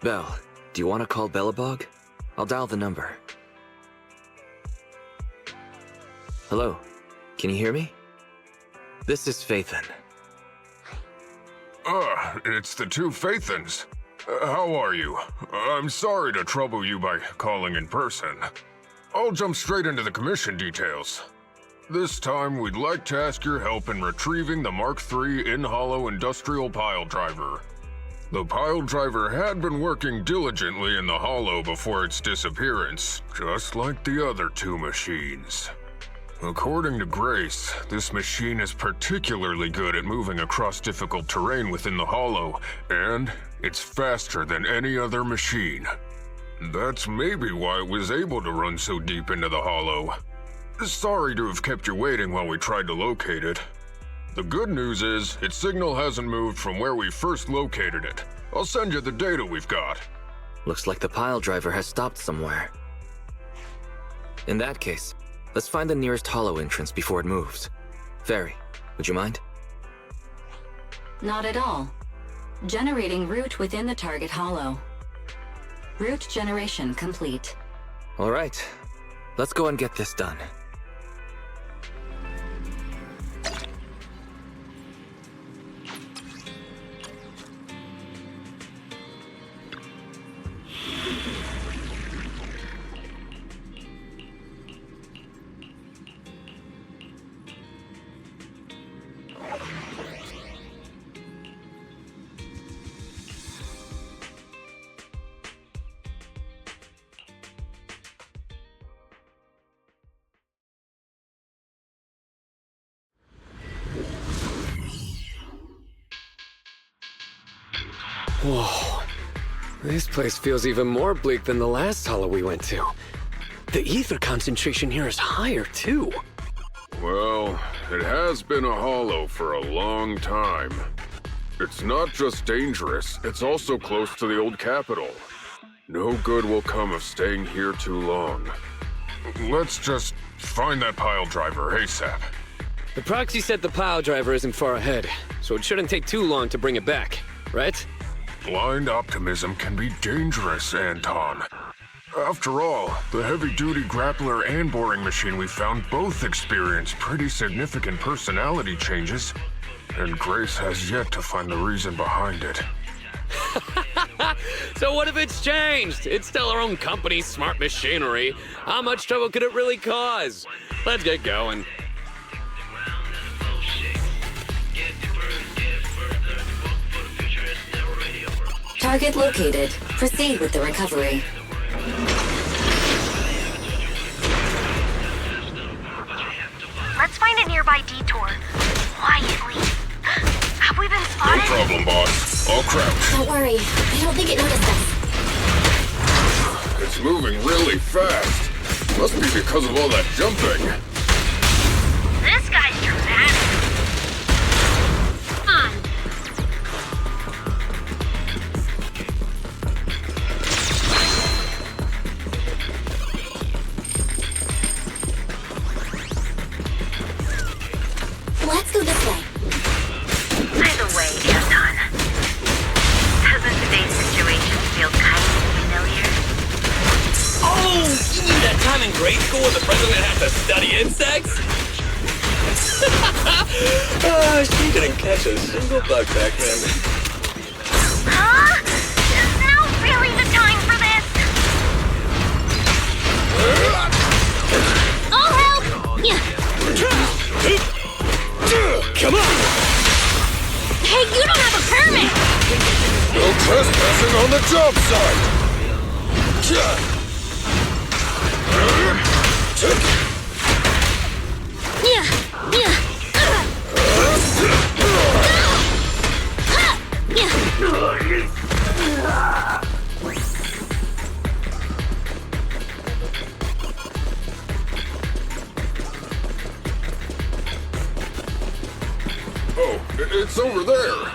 Belle, do you want to call Bellabog? I'll dial the number. Hello, can you hear me? This is Faithin. It's the two Faithins. How are you? I'm sorry to trouble you by calling in person. I'll jump straight into the commission details. This time, we'd like to ask your help in retrieving the Mark III in-hollow industrial pile driver. The pile driver had been working diligently in the hollow before its disappearance, just like the other two machines. According to Grace, this machine is particularly good at moving across difficult terrain within the hollow, and it's faster than any other machine. That's maybe why it was able to run so deep into the hollow. Sorry to have kept you waiting while we tried to locate it. The good news is, its signal hasn't moved from where we first located it. I'll send you the data we've got. Looks like the pile driver has stopped somewhere. In that case, let's find the nearest hollow entrance before it moves. Fairy, would you mind? Not at all. Generating route within the target hollow. Route generation complete. All right, let's go and get this done. Whoa. This place feels even more bleak than the last hollow we went to. The ether concentration here is higher, too. Well, it has been a hollow for a long time. It's not just dangerous, it's also close to the old capital. No good will come of staying here too long. Let's just find that pile driver ASAP. The proxy said the pile driver isn't far ahead, so it shouldn't take too long to bring it back, right? Blind optimism can be dangerous, Anton. After all, the heavy-duty grappler and boring machine we found both experienced pretty significant personality changes, and Grace has yet to find the reason behind it. So what if it's changed? It's still our own company's smart machinery. How much trouble could it really cause? Let's get going. Target located. Proceed with the recovery. Let's find a nearby detour. Quietly. Have we been No spotted? problem, boss. I'll crouch. Don't worry. I don't think it noticed us. It's moving really fast. Must be because of all that jumping. This guy's dramatic. Fun. Let's go this way. Either way, Anton. Doesn't today's situation feel kind of familiar? Oh, you mean that time in grade school when the president had to study insects? She didn't catch a single bug back then. Huh? Is now really the time for this? I'll help! Yeah. Come on! Hey, you don't have a permit! No trespassing on the job site! Yeah, yeah. Oh, it's over there.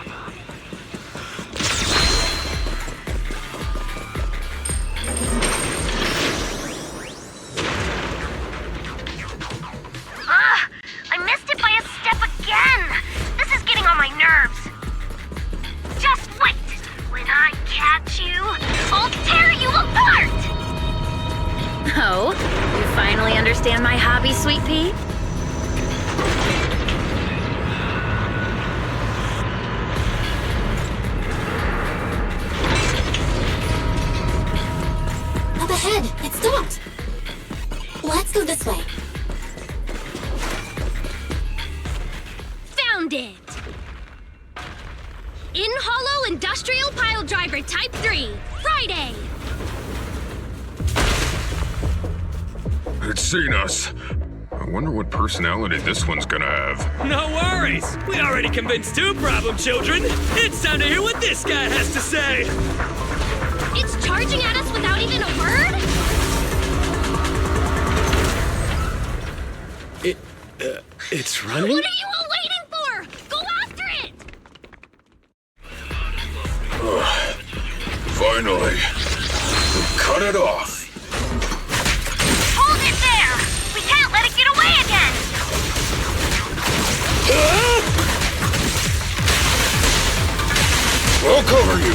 I missed it by a step again! This is getting on my nerves. Just wait! When I catch you, I'll tear you apart! Oh, you finally understand my hobby, Sweet Pea? Up ahead, it stopped. Let's go this way. Found it! In-Hollow Industrial Pile Driver Type 3, Friday! It's seen us. I wonder what personality this one's gonna have. No worries! We already convinced two problem children! It's time to hear what this guy has to say! It's charging at us without even a word? It's running? What are you all waiting for? Go after it! Finally. We cut it off. Hold it there! We can't let it get away again! I'll cover you.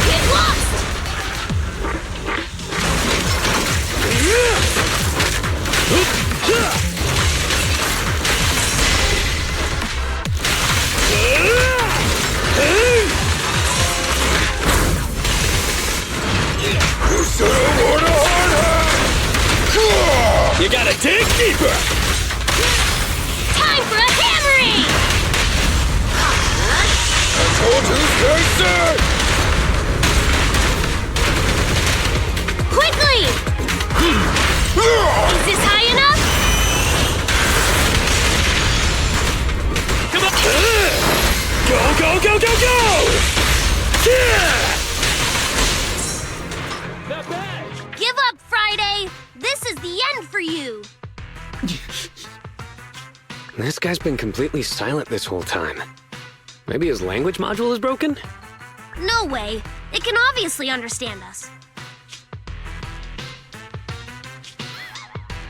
Get lost! You should have worn a hard hat! You gotta dig deeper! Time for a hammering! I told you, stay set! Quickly! Is this high enough? Come on! Go, go, go, go, go! Yeah! Not bad! Give up, Friday! This is the end for you! This guy's been completely silent this whole time. Maybe his language module is broken? No way. It can obviously understand us.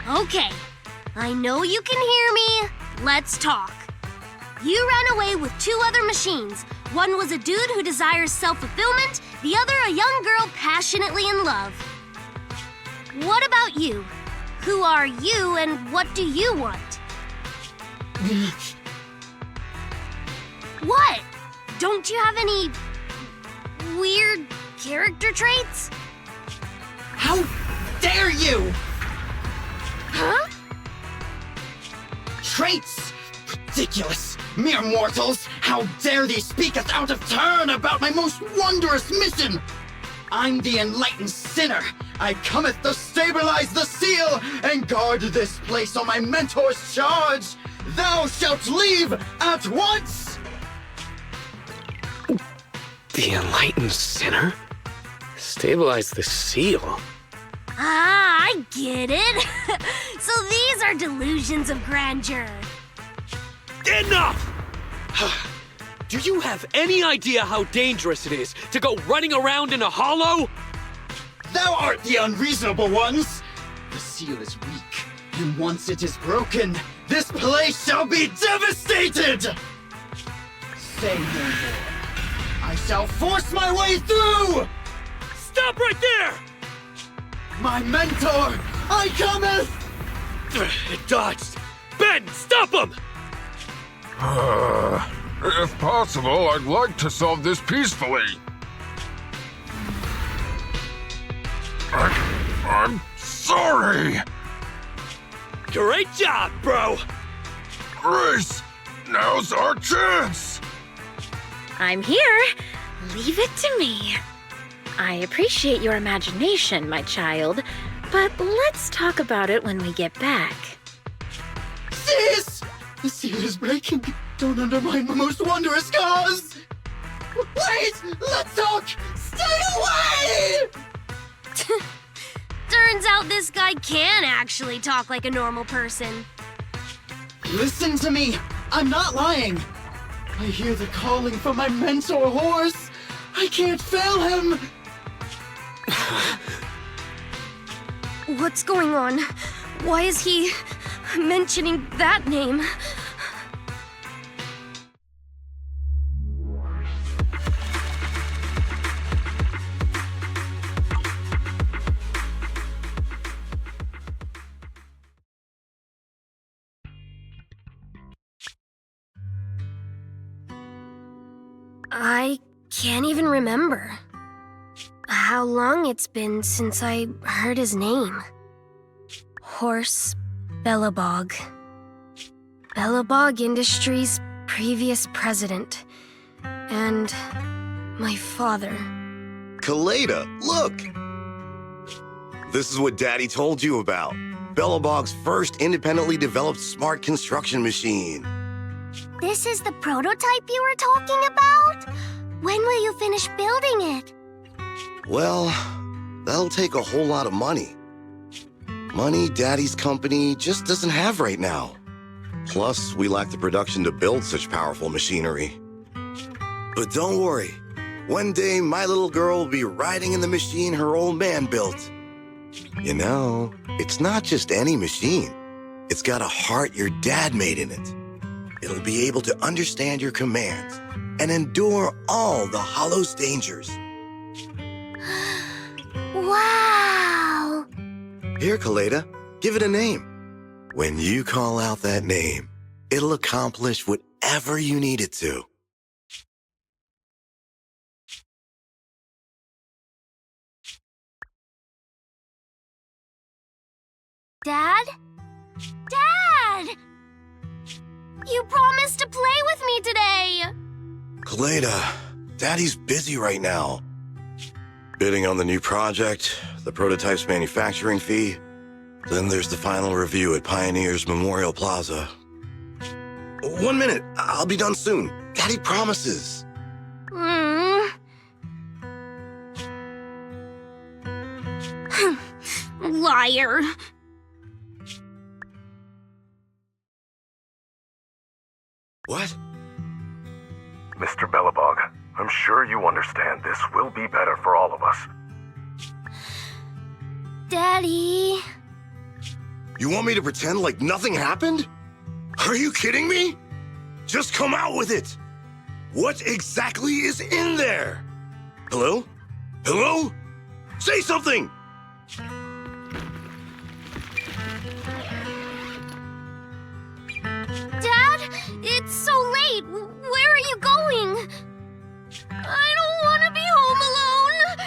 Okay. I know you can hear me. Let's talk. You ran away with two other machines. One was a dude who desires self-fulfillment, the other a young girl passionately in love. What about you? Who are you and what do you want? What? Don't you have any weird character traits? How dare you! Huh? Traits! Ridiculous! Mere mortals! How dare thee speak us out of turn about my most wondrous mission! I'm the enlightened sinner. I cometh to stabilize the seal and guard this place on my mentor's charge. Thou shalt leave at once! The enlightened sinner? Stabilize the seal? Ah, I get it. So these are delusions of grandeur. Enough! Do you have any idea how dangerous it is to go running around in a hollow? Thou art the unreasonable ones! The seal is weak, and once it is broken, this place shall be devastated! Say no more. I shall force my way through! Stop right there! My mentor, I cometh! It dodged. Ben, stop him! If possible, I'd like to solve this peacefully. I'm sorry! Great job, bro! Grace, now's our chance! I'm here. Leave it to me. I appreciate your imagination, my child, but let's talk about it when we get back. Sis! The seal is breaking. Don't undermine my most wondrous cause! Wait! Let's talk! Stay away! Turns out this guy can actually talk like a normal person. Listen to me. I'm not lying. I hear the calling from my mentor horse. I can't fail him. What's going on? Why is he mentioning that name? I can't even remember how long it's been since I heard his name. Horse Belobog. Belobog Industries' previous president. And my father. Kaleda, look! This is what Daddy told you about. Belobog's first independently developed smart construction machine. This is the prototype you were talking about? When will you finish building it? Well, that'll take a whole lot of money. Money Daddy's company just doesn't have right now. Plus, we lack the production to build such powerful machinery. But don't worry. One day, my little girl will be riding in the machine her old man built. You know, it's not just any machine. It's got a heart your dad made in it. It'll be able to understand your commands and endure all the Hollow's dangers. Wow! Here, Kaleda, give it a name. When you call out that name, it'll accomplish whatever you need it to. Dad? Dad! You promised to play with me today! Kaleda, Daddy's busy right now. Bidding on the new project, the prototype's manufacturing fee. Then there's the final review at Pioneer's Memorial Plaza. 1 minute, I'll be done soon. Daddy promises. Liar. What? Mr. Belobog, I'm sure you understand this will be better for all of us. Daddy. You want me to pretend like nothing happened? Are you kidding me? Just come out with it. What exactly is in there? Hello? Hello? Say something! Dad, it's so late. Where are you going? I don't want to be home alone.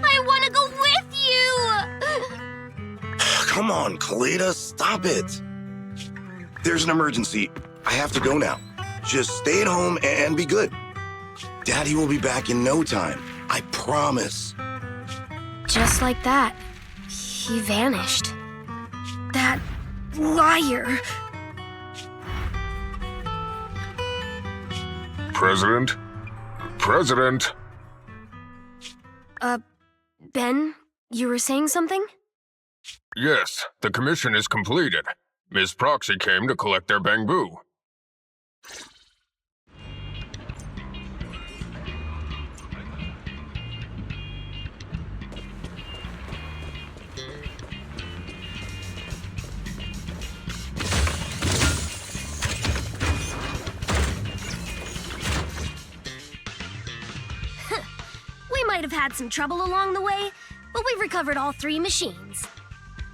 I want to go with you. Come on, Kaleda, stop it. There's an emergency. I have to go now. Just stay at home and be good. Daddy will be back in no time. I promise. Just like that, he vanished. That liar. President? President? Ben, you were saying something? Yes, the commission is completed. Ms. Proxy came to collect their bamboo. We might have had some trouble along the way, but we've recovered all 3 machines.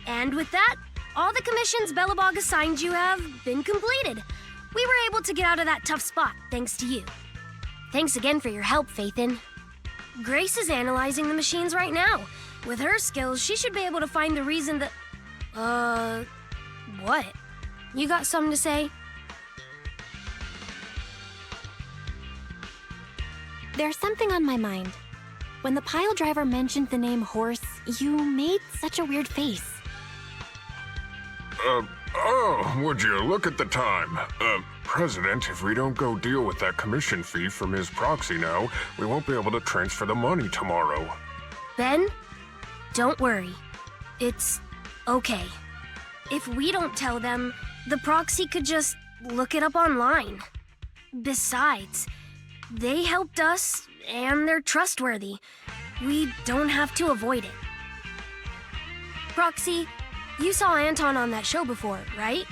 And with that, all the commissions Belobog assigned you have been completed. We were able to get out of that tough spot thanks to you. Thanks again for your help, Faithin. Grace is analyzing the machines right now. With her skills, she should be able to find the reason that... what? You got something to say? There's something on my mind. When the pile driver mentioned the name horse, you made such a weird face. Would you look at the time? President, if we don't go deal with that commission fee for Ms. Proxy now, we won't be able to transfer the money tomorrow. Ben, don't worry. It's okay. If we don't tell them, the proxy could just look it up online. Besides, they helped us, and they're trustworthy. We don't have to avoid it. Proxy, you saw Anton on that show before, right?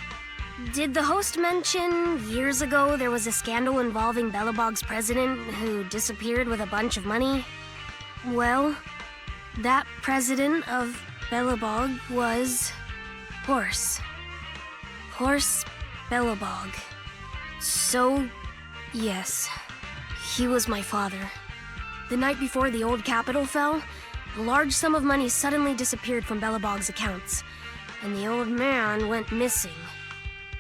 Did the host mention years ago there was a scandal involving Belobog's president who disappeared with a bunch of money? Well, that president of Belobog was Horse. Horse Belobog. So, yes, he was my father. The night before the old capital fell, a large sum of money suddenly disappeared from Belobog's accounts, and the old man went missing.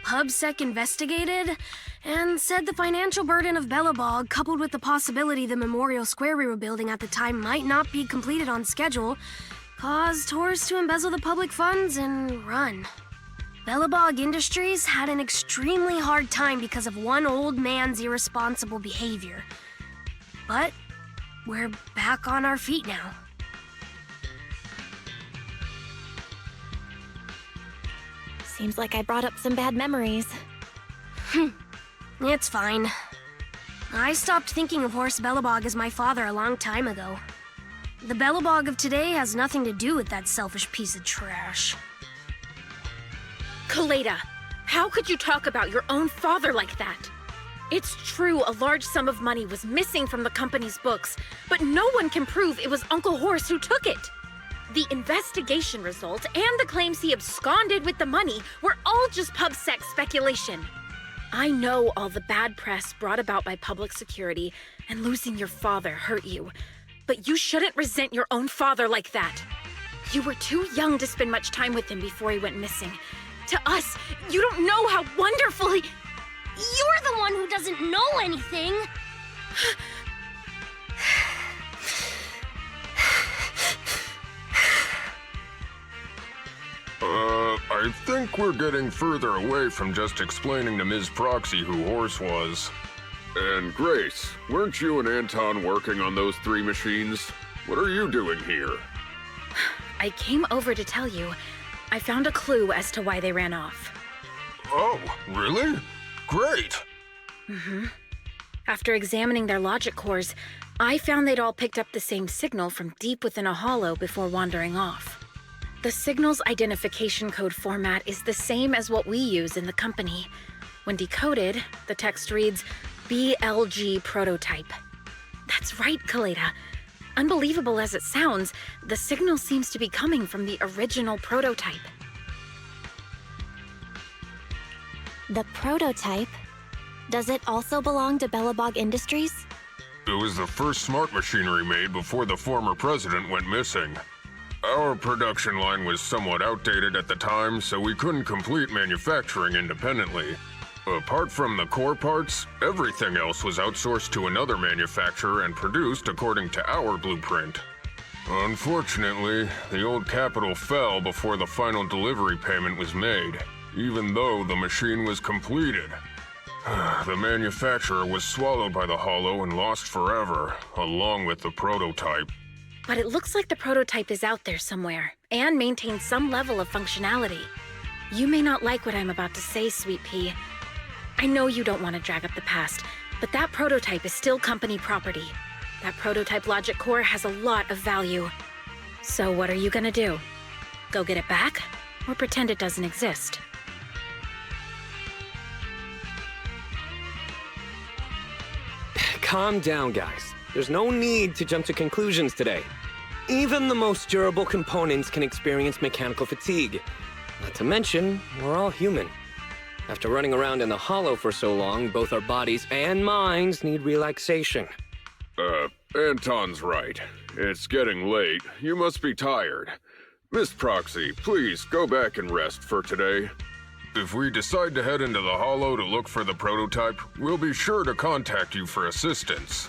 PubSec investigated and said the financial burden of Belobog, coupled with the possibility the Memorial Square we were building at the time might not be completed on schedule, caused Horse to embezzle the public funds and run. Belobog Industries had an extremely hard time because of one old man's irresponsible behavior. But we're back on our feet now. Seems like I brought up some bad memories. It's fine. I stopped thinking of Horse Belobog as my father a long time ago. The Belobog of today has nothing to do with that selfish piece of trash. Kaleda, how could you talk about your own father like that? It's true a large sum of money was missing from the company's books, but no one can prove it was Uncle Horse who took it. The investigation results and the claims he absconded with the money were all just PubSec speculation. I know all the bad press brought about by public security and losing your father hurt you, but you shouldn't resent your own father like that. You were too young to spend much time with him before he went missing. To us, you don't know how wonderful he... You're the one who doesn't know anything! I think we're getting further away from just explaining to Ms. Proxy who Horse was. And Grace, weren't you and Anton working on those 3 machines? What are you doing here? I came over to tell you. I found a clue as to why they ran off. Oh, really? Great! After examining their logic cores, I found they'd all picked up the same signal from deep within a hollow before wandering off. The signal's identification code format is the same as what we use in the company. When decoded, the text reads, BLG prototype. That's right, Kaleda. Unbelievable as it sounds, the signal seems to be coming from the original prototype. The prototype? Does it also belong to Belobog Industries? It was the first smart machinery made before the former president went missing. Our production line was somewhat outdated at the time, so we couldn't complete manufacturing independently. Apart from the core parts, everything else was outsourced to another manufacturer and produced according to our blueprint. Unfortunately, the old capital fell before the final delivery payment was made, even though the machine was completed. The manufacturer was swallowed by the hollow and lost forever, along with the prototype. But it looks like the prototype is out there somewhere, and maintains some level of functionality. You may not like what I'm about to say, Sweet Pea. I know you don't want to drag up the past, but that prototype is still company property. That prototype logic core has a lot of value. So what are you gonna do? Go get it back? Or pretend it doesn't exist? Calm down, guys. There's no need to jump to conclusions today. Even the most durable components can experience mechanical fatigue. Not to mention, we're all human. After running around in the hollow for so long, both our bodies and minds need relaxation. Anton's right. It's getting late. You must be tired. Miss Proxy, please go back and rest for today. If we decide to head into the hollow to look for the prototype, we'll be sure to contact you for assistance.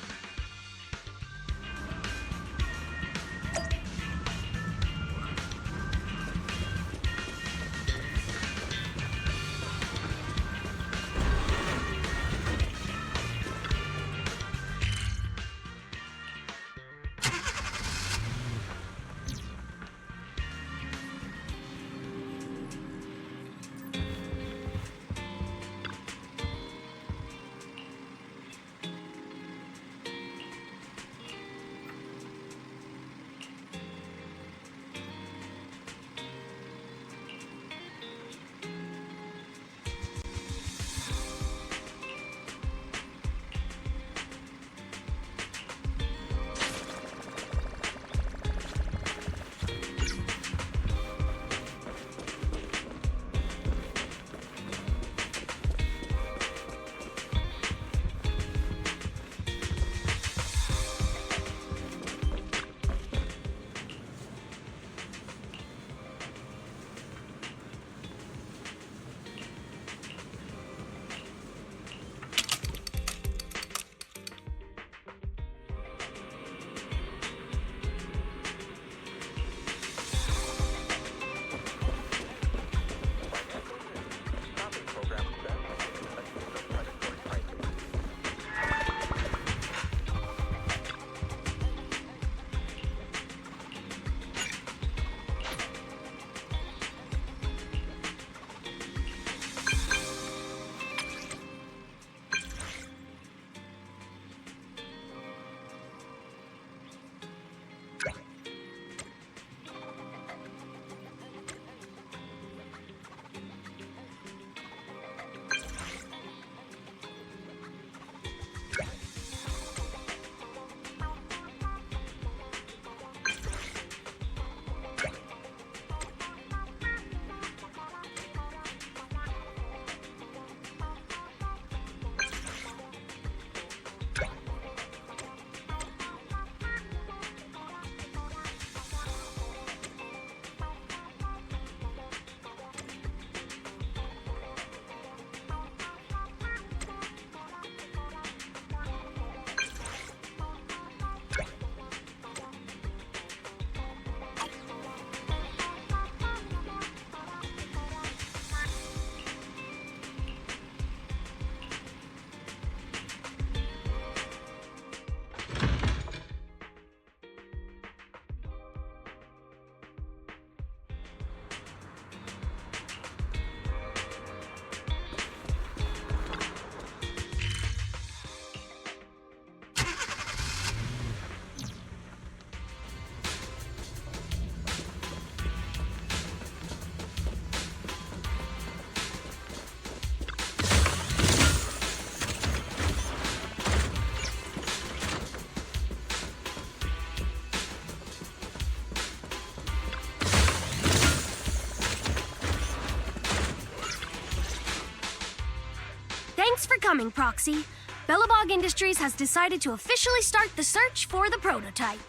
Thanks for coming, Proxy. Bellabog Industries has decided to officially start the search for the prototype.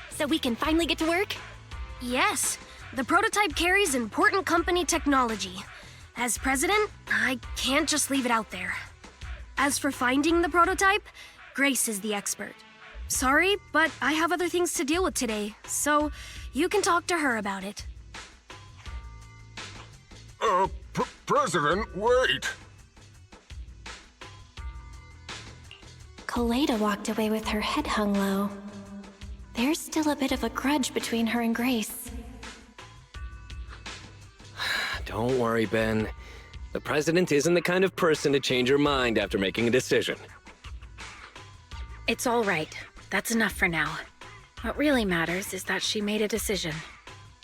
So we can finally get to work? Yes, the prototype carries important company technology. As president, I can't just leave it out there. As for finding the prototype, Grace is the expert. Sorry, but I have other things to deal with today, so you can talk to her about it. President, wait! Kaleda walked away with her head hung low. There's still a bit of a grudge between her and Grace. Don't worry, Ben. The president isn't the kind of person to change her mind after making a decision. It's all right. That's enough for now. What really matters is that she made a decision.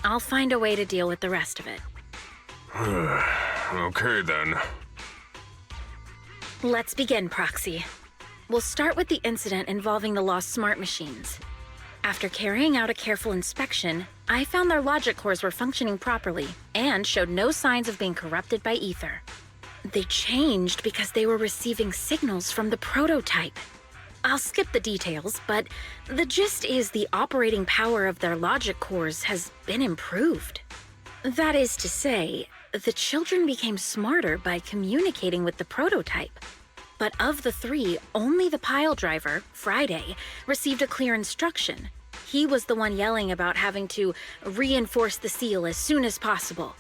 I'll find a way to deal with the rest of it. Okay, then. Let's begin, Proxy. We'll start with the incident involving the lost smart machines. After carrying out a careful inspection, I found their logic cores were functioning properly and showed no signs of being corrupted by ether. They changed because they were receiving signals from the prototype. I'll skip the details, but the gist is the operating power of their logic cores has been improved. That is to say, the children became smarter by communicating with the prototype. But of the three, only the pile driver, Friday, received a clear instruction. He was the one yelling about having to reinforce the seal as soon as possible.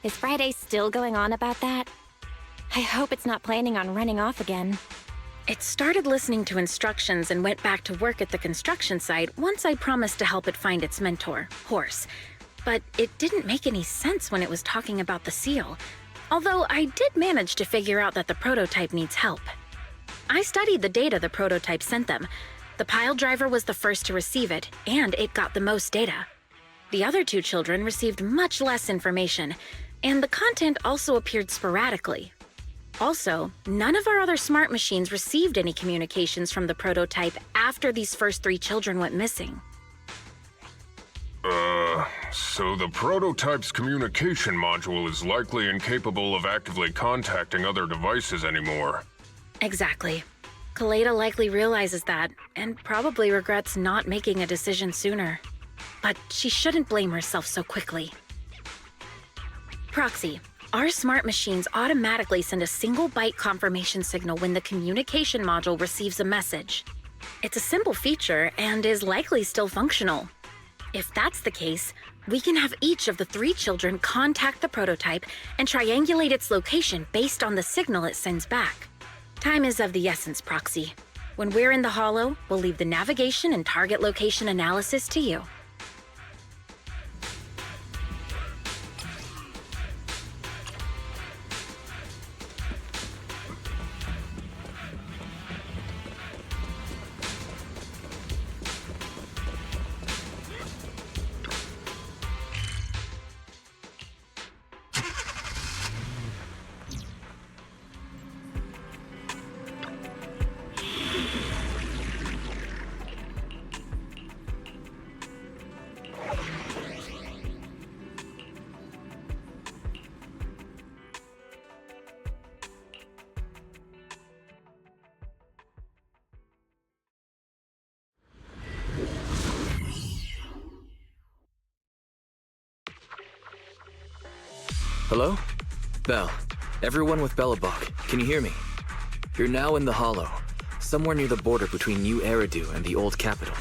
Is Friday still going on about that? I hope it's not planning on running off again. It started listening to instructions and went back to work at the construction site once I promised to help it find its mentor, Horse. But it didn't make any sense when it was talking about the seal, although I did manage to figure out that the prototype needs help. I studied the data the prototype sent them. The pile driver was the first to receive it, and it got the most data. The other two children received much less information, and the content also appeared sporadically. Also, none of our other smart machines received any communications from the prototype after these first three children went missing. So the prototype's communication module is likely incapable of actively contacting other devices anymore. Exactly. Kaleda likely realizes that, and probably regrets not making a decision sooner. But she shouldn't blame herself so quickly. Proxy, our smart machines automatically send a single byte confirmation signal when the communication module receives a message. It's a simple feature and is likely still functional. If that's the case, we can have each of the three children contact the prototype and triangulate its location based on the signal it sends back. Time is of the essence, Proxy. When we're in the Hollow, we'll leave the navigation and target location analysis to you. Hello? Bell. Everyone with Bellabog, can you hear me? You're now in the Hollow, somewhere near the border between New Eridu and the Old Capital.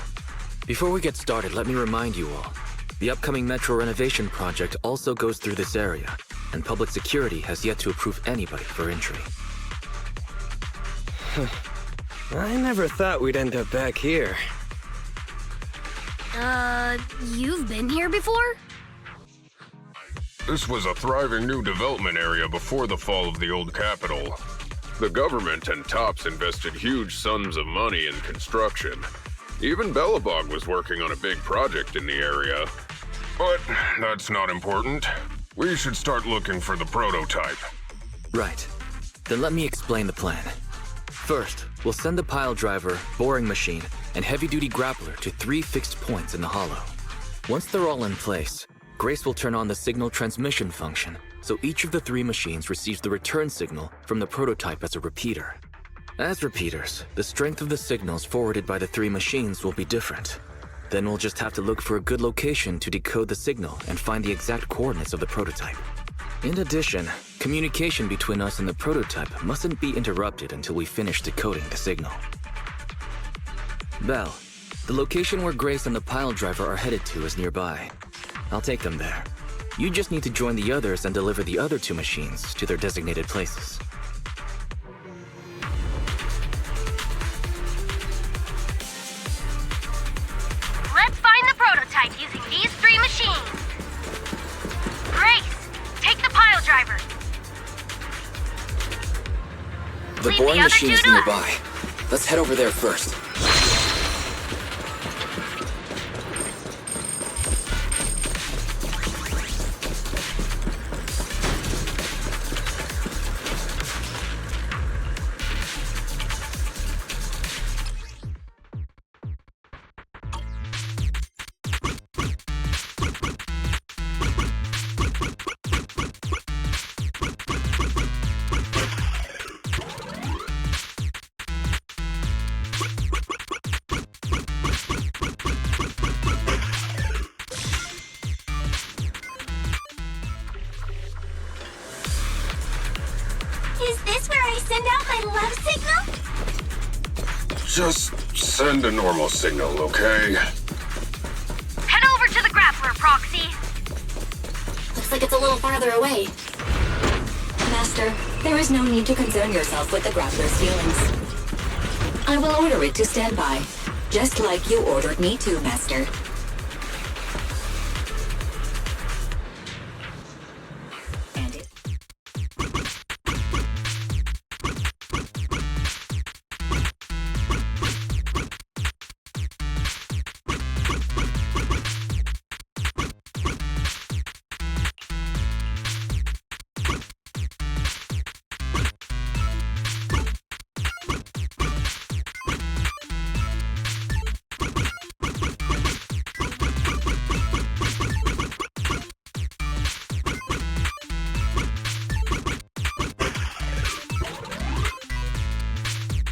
Before we get started, let me remind you all, the upcoming metro renovation project also goes through this area, and public security has yet to approve anybody for entry. I never thought we'd end up back here. You've been here before? This was a thriving new development area before the fall of the old capital. The government and TOPS invested huge sums of money in construction. Even Bellabog was working on a big project in the area. But that's not important. We should start looking for the prototype. Right. Then let me explain the plan. First, we'll send the pile driver, boring machine, and heavy-duty grappler to 3 fixed points in the Hollow. Once they're all in place, Grace will turn on the signal transmission function, so each of the 3 machines receives the return signal from the prototype as a repeater. As repeaters, the strength of the signals forwarded by the 3 machines will be different. Then we'll just have to look for a good location to decode the signal and find the exact coordinates of the prototype. In addition, communication between us and the prototype mustn't be interrupted until we finish decoding the signal. Belle, the location where Grace and the pile driver are headed to is nearby. I'll take them there. You just need to join the others and deliver the other 2 machines to their designated places. Let's find the prototype using these 3 machines. Grace, take the pile driver. The Leave boring the other machine 2 is to us. nearby. Let's head over there first. Is this where I send out my love signal? Just send a normal signal, okay? Head over to the grappler, Proxy. Looks like it's a little farther away. Master, there is no need to concern yourself with the grappler's feelings. I will order it to stand by, just like you ordered me to, Master. And it...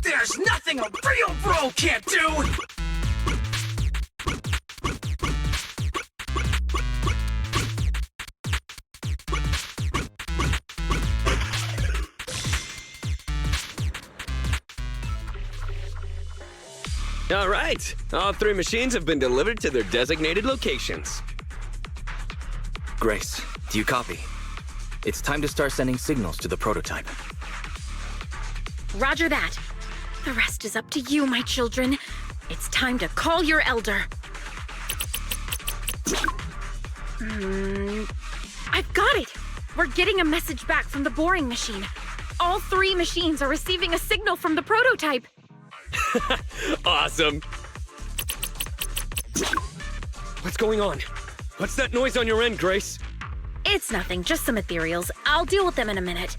There's nothing a real bro can't do! All right, all 3 machines have been delivered to their designated locations. Grace, do you copy? It's time to start sending signals to the prototype. Roger that. The rest is up to you, my children. It's time to call your elder. I've got it! We're getting a message back from the boring machine. All 3 machines are receiving a signal from the prototype. Awesome. What's going on? What's that noise on your end, Grace? It's nothing, just some ethereals. I'll deal with them in a minute.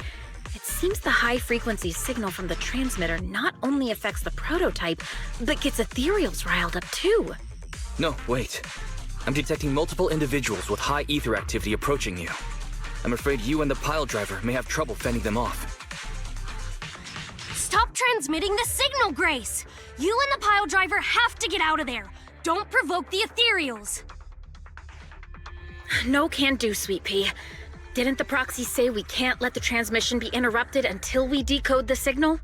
It seems the high-frequency signal from the transmitter not only affects the prototype, but gets ethereals riled up too. No, wait. I'm detecting multiple individuals with high ether activity approaching you. I'm afraid you and the pile driver may have trouble fending them off. Stop transmitting the signal, Grace. You and the pile driver have to get out of there. Don't provoke the ethereals. No can do, Sweet Pea. Didn't the proxy say we can't let the transmission be interrupted until we decode the signal?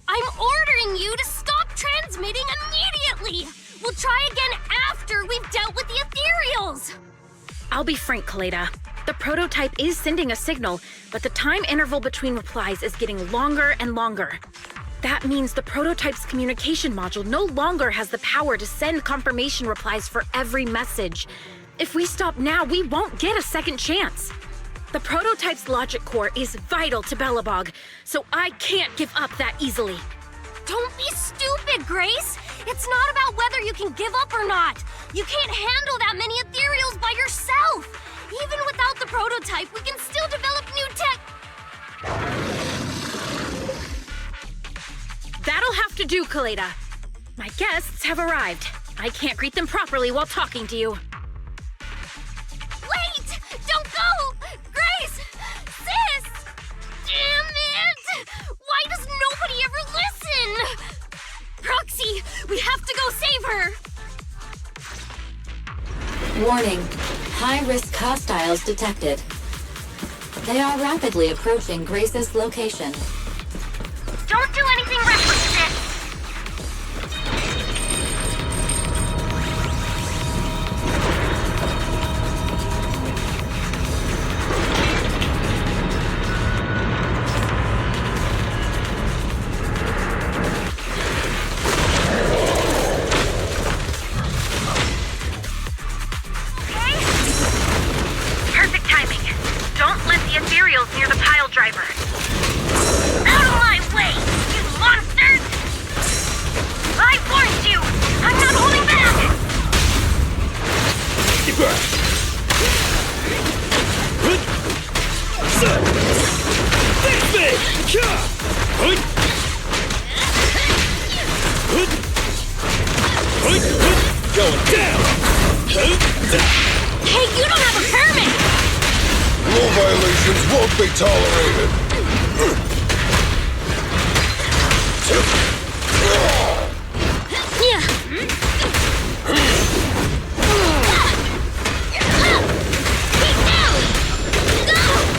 I'm ordering you to stop transmitting immediately. We'll try again after we've dealt with the ethereals. I'll be frank, Kaleda. The prototype is sending a signal, but the time interval between replies is getting longer and longer. That means the prototype's communication module no longer has the power to send confirmation replies for every message. If we stop now, we won't get a second chance. The prototype's logic core is vital to Belobog, so I can't give up that easily. Don't be stupid, Grace. It's not about whether you can give up or not. You can't handle that many ethereals by yourself. Even without the prototype, we can still develop new tech. That'll have to do, Kaleda. My guests have arrived. I can't greet them properly while talking to you. We have to go save her! Warning. High-risk hostiles detected. They are rapidly approaching Grace's location. Don't do anything reckless, sis! Near the pile driver. Out of my way, you monsters! I warned you! I'm not holding back! Face me! Going down! Hey, you don't have a permit! Rule violations won't be tolerated.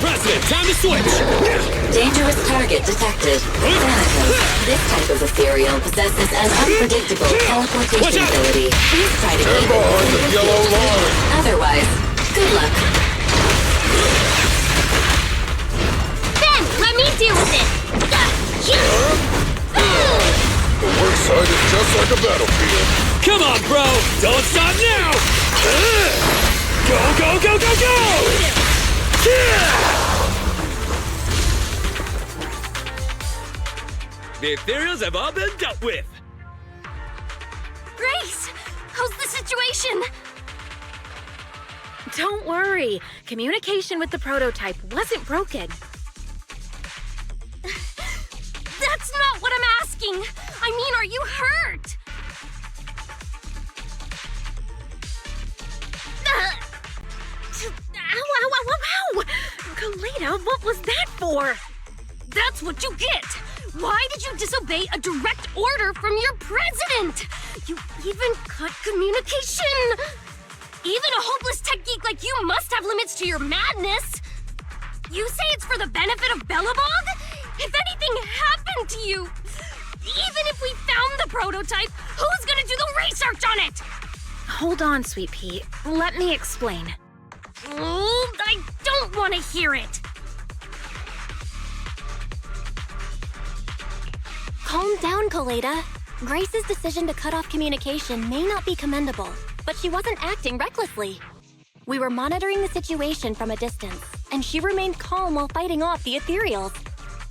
President, time to switch! Dangerous target detected. Thanatos. This type of ethereal possesses an unpredictable teleportation ability. Please try to keep it behind the yellow line. Otherwise, good luck. Let me deal with it! We're sighted just like a battlefield. Come on, bro! Don't stop now! Go, go, go, go, go! The ethereals have all been dealt with. Grace! How's the situation? Don't worry. Communication with the prototype wasn't broken. That's not what I'm asking! I mean, are you hurt? Ow, ow, ow, ow, ow! Kaleda, what was that for? That's what you get! Why did you disobey a direct order from your president? You even cut communication! Even a hopeless tech geek like you must have limits to your madness! You say it's for the benefit of Belobog? If anything happened to you, even if we found the prototype, who's gonna do the research on it? Hold on, Sweet Pea. Let me explain. Oh, I don't want to hear it. Calm down, Kaleda. Grace's decision to cut off communication may not be commendable, but she wasn't acting recklessly. We were monitoring the situation from a distance, and she remained calm while fighting off the ethereals.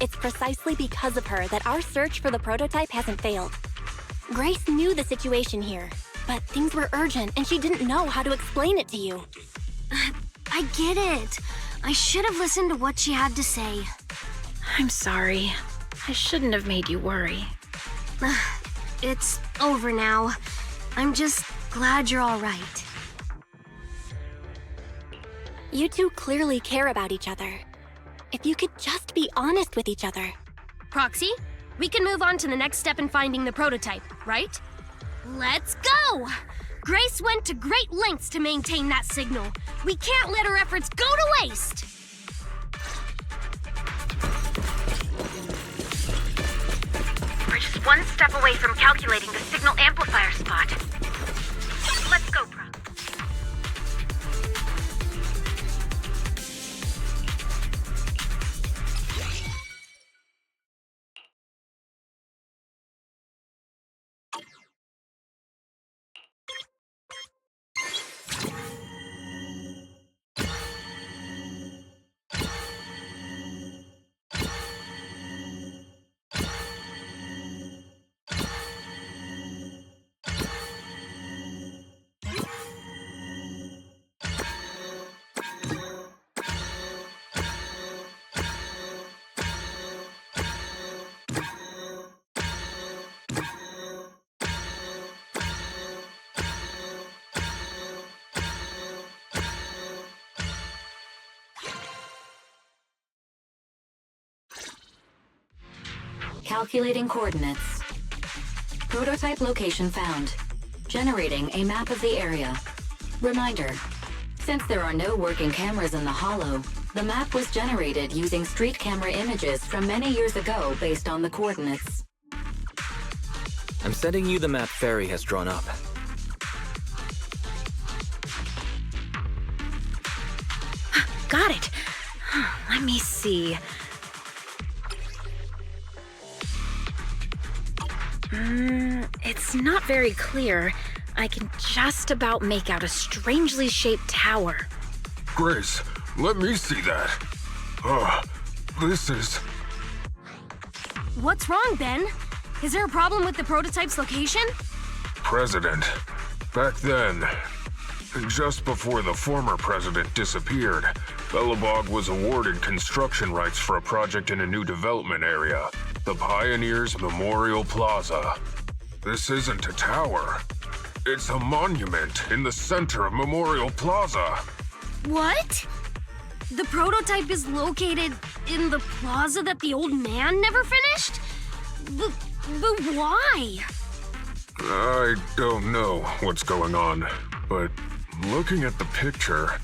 It's precisely because of her that our search for the prototype hasn't failed. Grace knew the situation here, but things were urgent and she didn't know how to explain it to you. I get it. I should have listened to what she had to say. I'm sorry. I shouldn't have made you worry. It's over now. I'm just glad you're all right. You two clearly care about each other. If you could just be honest with each other. Proxy, we can move on to the next step in finding the prototype, right? Let's go! Grace went to great lengths to maintain that signal. We can't let her efforts go to waste! We're just one step away from calculating the signal amplifier spot. Let's go, Pro. Calculating coordinates. Prototype location found. Generating a map of the area. Reminder, since there are no working cameras in the Hollow, the map was generated using street camera images from many years ago based on the coordinates. I'm sending you the map Ferry has drawn up. Got it. Let me see. It's not very clear. I can just about make out a strangely shaped tower. Grace, let me see that. This is... What's wrong, Ben? Is there a problem with the prototype's location? President. Back then, just before the former president disappeared, Belobog was awarded construction rights for a project in a new development area, the Pioneers Memorial Plaza. This isn't a tower. It's a monument in the center of Memorial Plaza. What? The prototype is located in the plaza that the old man never finished? But why? I don't know what's going on, but looking at the picture,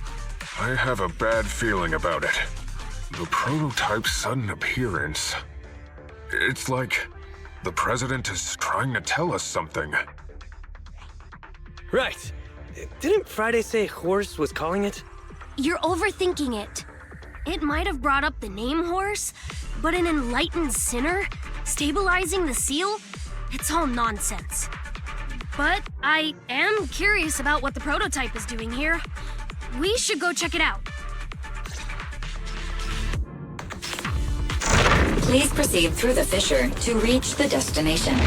I have a bad feeling about it. The prototype's sudden appearance. It's like the president is trying to tell us something. Right. Didn't Friday say Horse was calling it? You're overthinking it. It might have brought up the name Horse, but an enlightened sinner stabilizing the seal? It's all nonsense. But I am curious about what the prototype is doing here. We should go check it out. Please proceed through the fissure to reach the destination.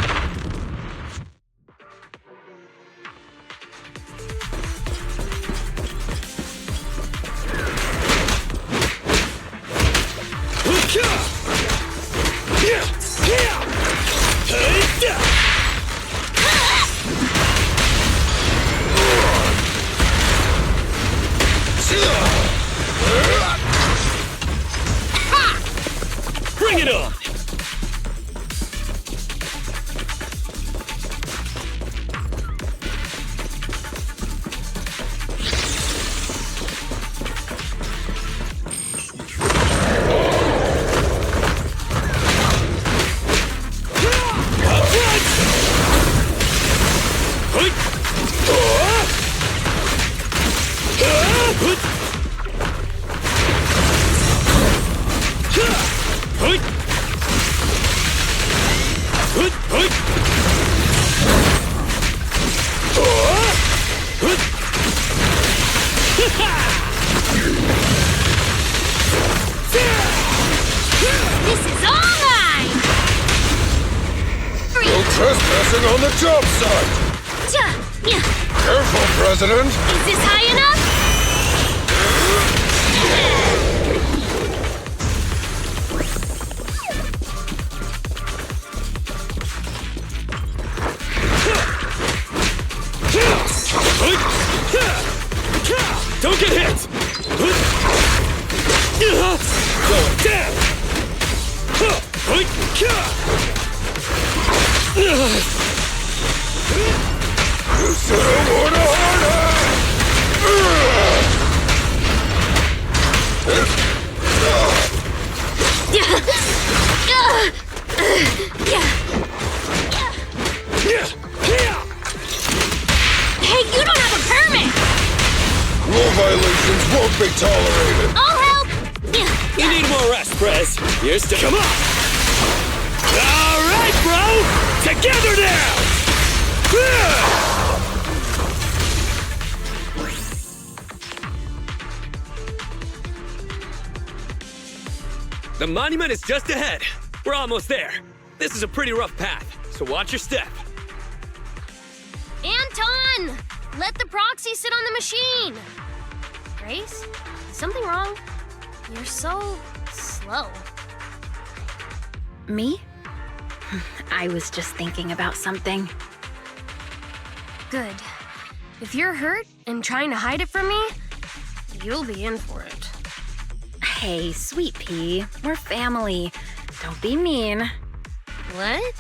Bring it on! This is all mine! No trespassing on the job site! Careful, President! Is this high enough? Don't get hit! Going down! You said I want a harder! Hey, you don't have a permit! Rule violations won't be tolerated! I'll help! You need more rest, Prez. Here's to... Come on! All right, bro! Together now! The monument is just ahead. We're almost there. This is a pretty rough path, so watch your step. Anton! Let the proxy sit on the machine! Grace? Is something wrong? You're so slow. Me? I was just thinking about something. Good. If you're hurt and trying to hide it from me, you'll be in for it. Hey, sweet pea, we're family. Don't be mean. What?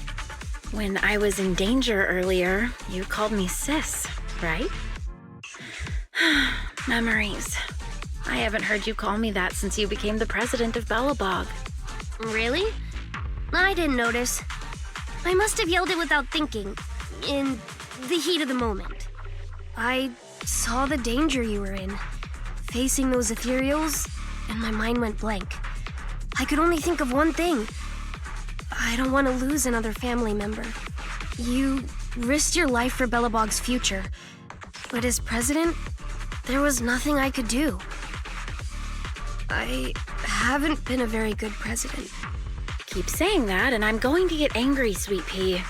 When I was in danger earlier, you called me sis, right? Memories. I haven't heard you call me that since you became the president of Belobog. Really? I didn't notice. I must have yelled it without thinking, in the heat of the moment. I saw the danger you were in, facing those ethereals, and my mind went blank. I could only think of one thing. I don't want to lose another family member. You risked your life for Belobog's future, but as president, there was nothing I could do. I haven't been a very good president. Keep saying that, and I'm going to get angry, Sweet Pea.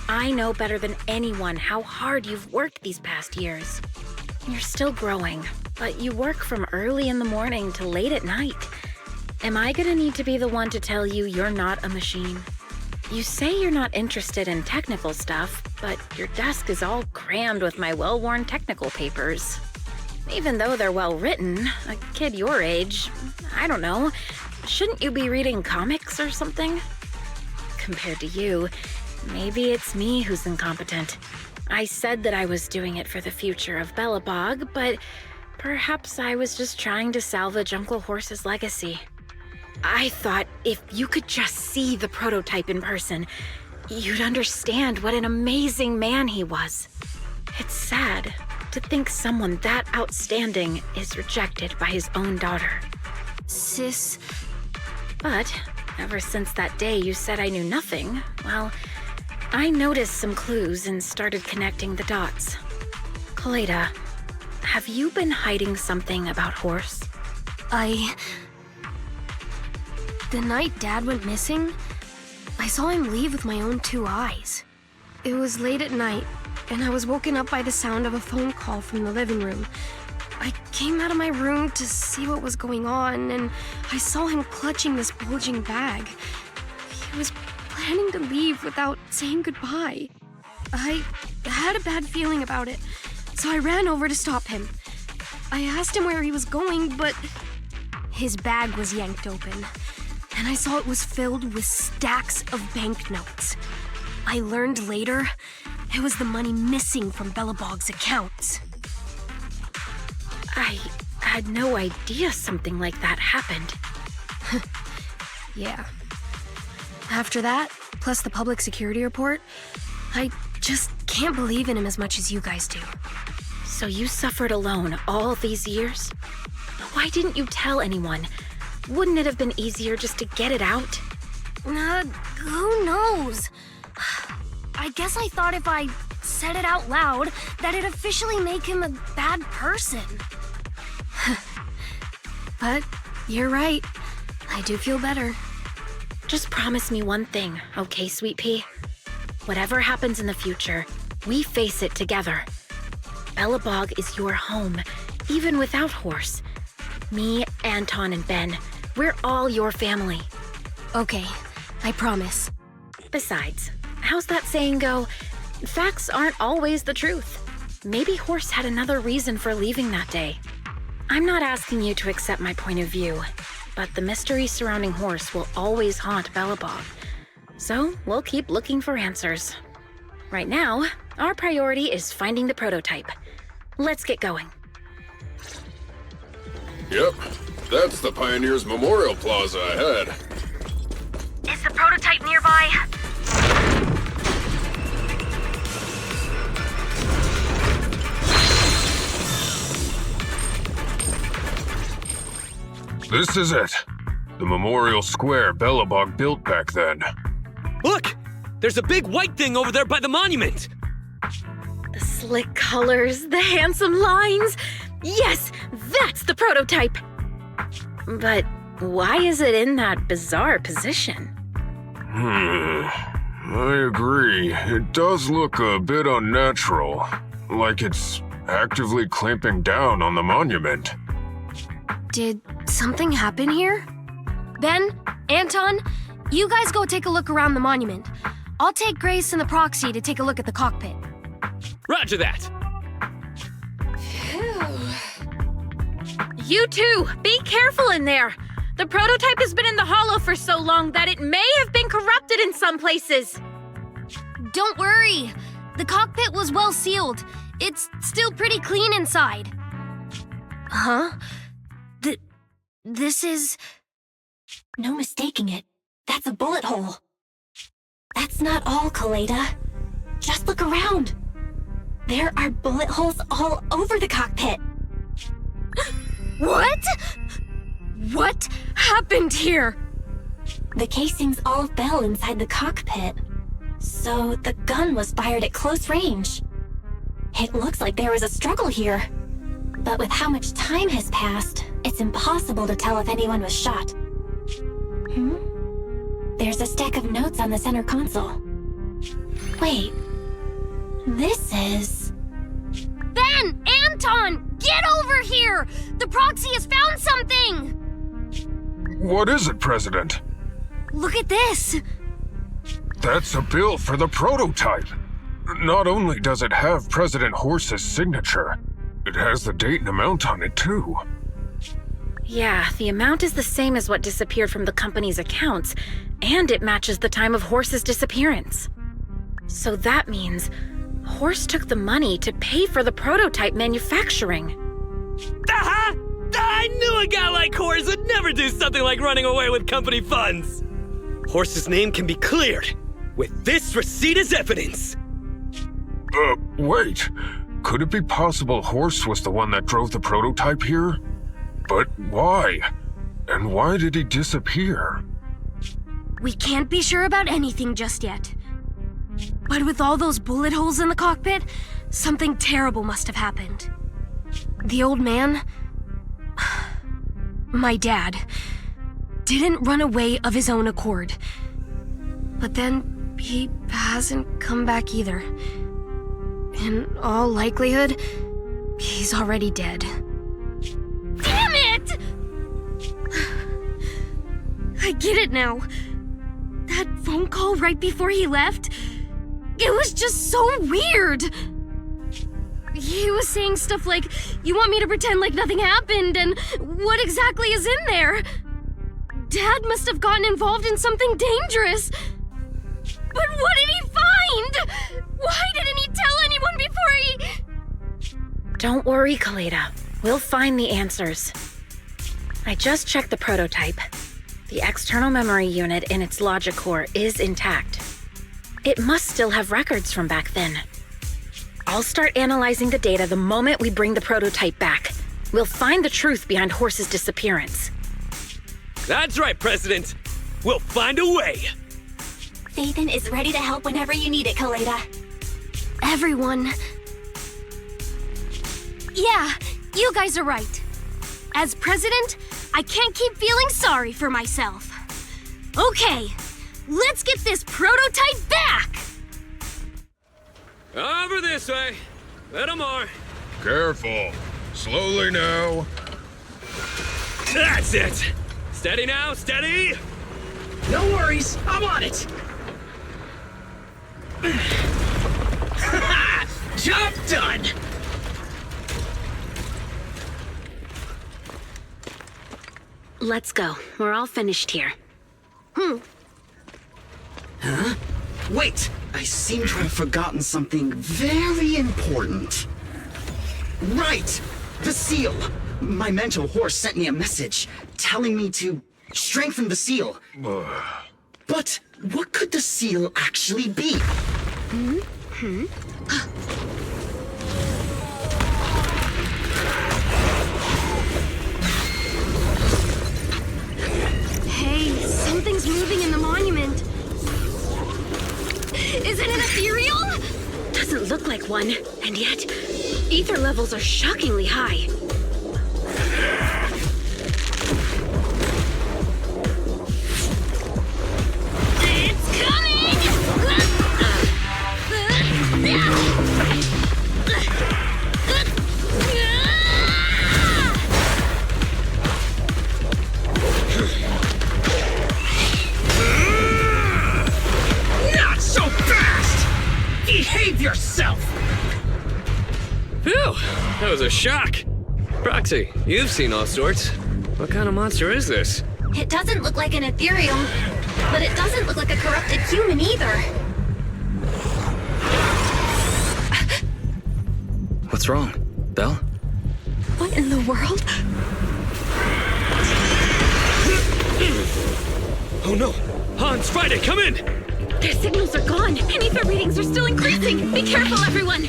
I know better than anyone how hard you've worked these past years. You're still growing, but you work from early in the morning to late at night. Am I gonna need to be the one to tell you you're not a machine? You say you're not interested in technical stuff, but your desk is all crammed with my well-worn technical papers. Even though they're well-written, a kid your age, I don't know, shouldn't you be reading comics or something? Compared to you, maybe it's me who's incompetent. I said that I was doing it for the future of Belobog, but perhaps I was just trying to salvage Uncle Horse's legacy. I thought if you could just see the prototype in person, you'd understand what an amazing man he was. It's sad to think someone that outstanding is rejected by his own daughter. Sis. But ever since that day you said I knew nothing, well, I noticed some clues and started connecting the dots. Kaleda, have you been hiding something about Horse? The night Dad went missing, I saw him leave with my own 2 eyes. It was late at night, and I was woken up by the sound of a phone call from the living room. I came out of my room to see what was going on, and I saw him clutching this bulging bag. He was planning to leave without saying goodbye. I had a bad feeling about it, so I ran over to stop him. I asked him where he was going, but his bag was yanked open, and I saw it was filled with stacks of banknotes. I learned later it was the money missing from Belobog's accounts. I had no idea something like that happened. Yeah. After that, plus the public security report, I just can't believe in him as much as you guys do. So you suffered alone all these years? Why didn't you tell anyone? Wouldn't it have been easier just to get it out? Who knows? I guess I thought if I said it out loud, that'd officially make him a bad person. But you're right. I do feel better. Just promise me one thing, okay, Sweet Pea? Whatever happens in the future, we face it together. Belobog is your home, even without Horse. Me, Anton, and Ben, we're all your family. Okay, I promise. Besides, how's that saying go? Facts aren't always the truth. Maybe Horse had another reason for leaving that day. I'm not asking you to accept my point of view, but the mystery surrounding Horse will always haunt Belobog. So we'll keep looking for answers. Right now, our priority is finding the prototype. Let's get going. Yep, that's the Pioneers Memorial Plaza ahead. Is the prototype nearby? This is it. The memorial square Belobog built back then. Look! There's a big white thing over there by the monument! The slick colors, the handsome lines. Yes, that's the prototype. But why is it in that bizarre position? I agree. It does look a bit unnatural. Like it's actively clamping down on the monument. Did something happen here? Ben, Anton, you guys go take a look around the monument. I'll take Grace and the proxy to take a look at the cockpit. Roger that! You two, be careful in there. The prototype has been in the hollow for so long that it may have been corrupted in some places. Don't worry. The cockpit was well sealed. It's still pretty clean inside. Huh? This is... No mistaking it. That's a bullet hole. That's not all, Kaleda. Just look around. There are bullet holes all over the cockpit. What? What happened here? The casings all fell inside the cockpit. So the gun was fired at close range. It looks like there was a struggle here. But with how much time has passed, it's impossible to tell if anyone was shot. There's a stack of notes on the center console. Wait. This is... Ben! Anton! Get over here! The proxy has found something! What is it, President? Look at this! That's a bill for the prototype. Not only does it have President Horse's signature, it has the date and amount on it, too. Yeah, the amount is the same as what disappeared from the company's accounts, and it matches the time of Horse's disappearance. So that means Horse took the money to pay for the prototype manufacturing. Aha! I knew a guy like Horse would never do something like running away with company funds. Horse's name can be cleared with this receipt as evidence. Wait. Could it be possible Horse was the one that drove the prototype here? But why? And why did he disappear? We can't be sure about anything just yet. But with all those bullet holes in the cockpit, something terrible must have happened. The old man, my dad, didn't run away of his own accord. But then he hasn't come back either. In all likelihood, he's already dead. Damn it! I get it now. That phone call right before he left, it was just so weird. He was saying stuff like, you want me to pretend like nothing happened, and what exactly is in there? Dad must have gotten involved in something dangerous. But what did he find? Why didn't he tell anyone before he... Don't worry, Kaleda. We'll find the answers. I just checked the prototype. The external memory unit in its logic core is intact. It must still have records from back then. I'll start analyzing the data the moment we bring the prototype back. We'll find the truth behind Horse's disappearance. That's right, President. We'll find a way. Phaethon is ready to help whenever you need it, Kaleda. Everyone. Yeah, you guys are right. As president, I can't keep feeling sorry for myself. Okay, let's get this prototype back! Over this way. Little more. Careful. Slowly now. That's it. Steady now, steady. No worries, I'm on it. Job done. Let's go. We're all finished here. Huh? Wait, I seem to have forgotten something very important. Right! The seal! My mentor Horse sent me a message telling me to strengthen the seal. But what could the seal actually be? Hey, something's moving in the monument. Is it an ethereal? Doesn't look like one, and yet, ether levels are shockingly high. It's coming! Not so fast! Behave yourself! Phew, that was a shock. Proxy, you've seen all sorts. What kind of monster is this? It doesn't look like an ethereal, but it doesn't look like a corrupted human either. What's wrong? Belle? What in the world? Oh no! Hans, Friday, come in! Their signals are gone, and ether readings are still increasing. Be careful, everyone!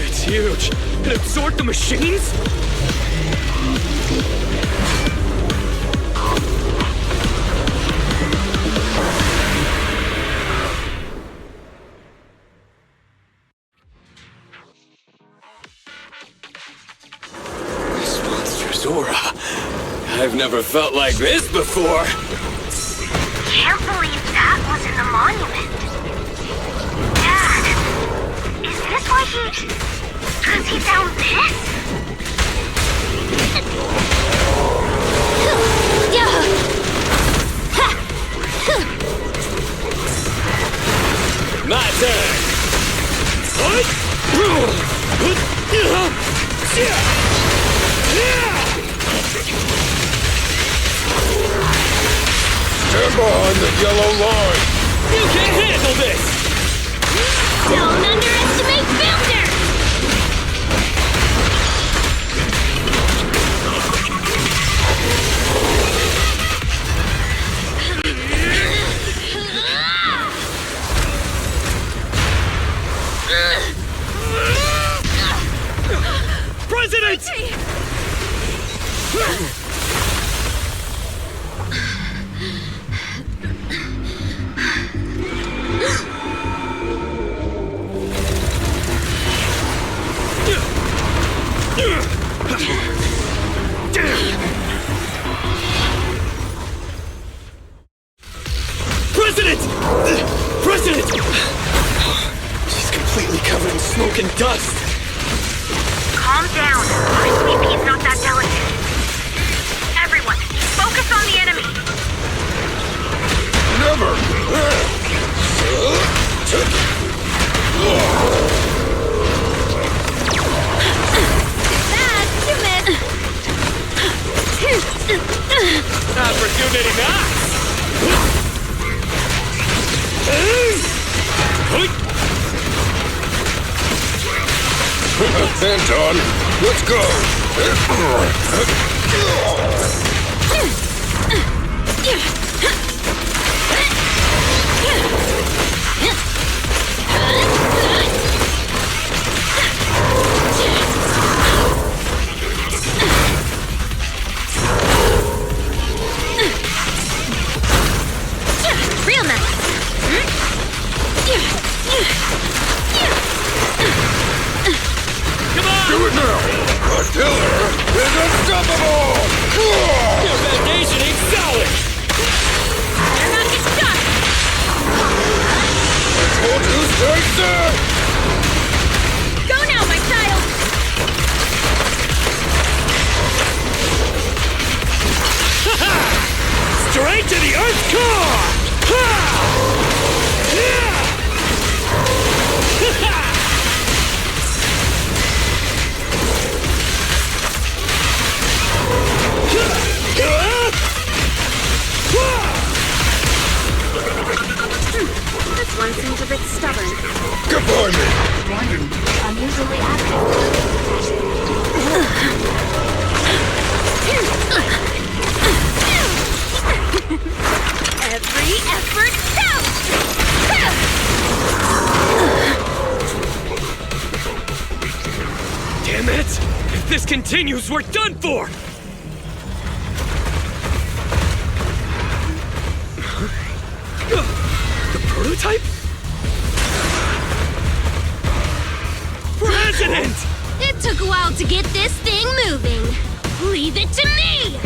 It's huge! It absorbed the machines? This monster's aura. I've never felt like this before. Can't believe that was in the monument. Dad, is this why he found this? My turn! Stand behind the yellow line! You can't handle this! Don't underestimate Builder! President! President! President! She's completely covered in smoke and dust. Calm down. RSVP is not that delicate. Everyone, focus on the enemy. Never! That's you missed. Opportunity knocks! Anton, let's go! Real nice. Come on! Do it now! The killer is unstoppable! Your foundation ain't solid! They're not get stuck! I told you, stay set! Go now, my child! Straight to the Earth's core! This one seems a bit stubborn. Get by me! Unusually active. Every effort counts! Damn it! If this continues, we're done for! The prototype? President! It took a while to get this thing moving. Leave it to me!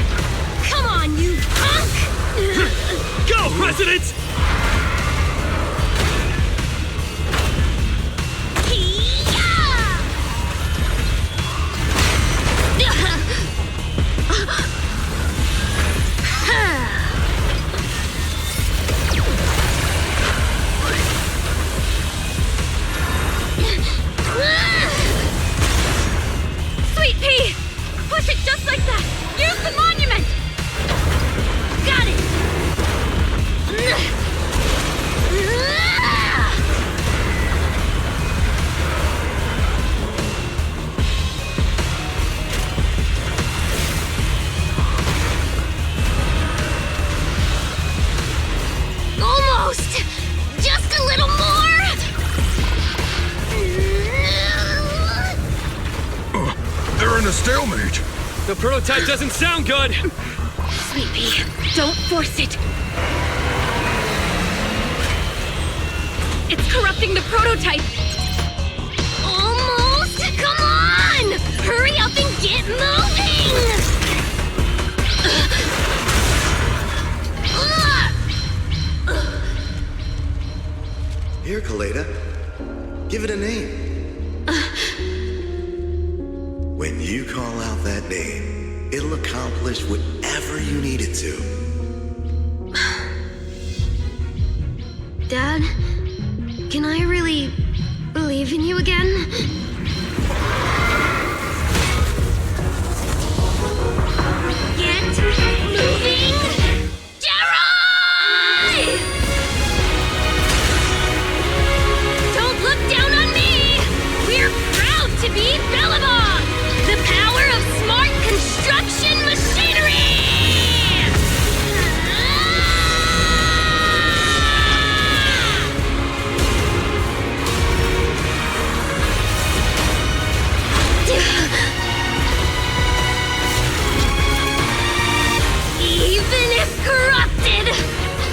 Come on, you punk! Go, President! Sweet pea! Push it just like that! Use the monument! The prototype doesn't sound good! Sweet pea, don't force it. It's corrupting the prototype. Almost! Come on! Hurry up and get moving! Here, Kaleda. Give it a name. When you call out that name, it'll accomplish whatever you need it to. Dad, can I really believe in you again? Get moving! Jerry! Don't look down on me! We're proud to be Bellabog! The power of smart construction machinery! Even if corrupted,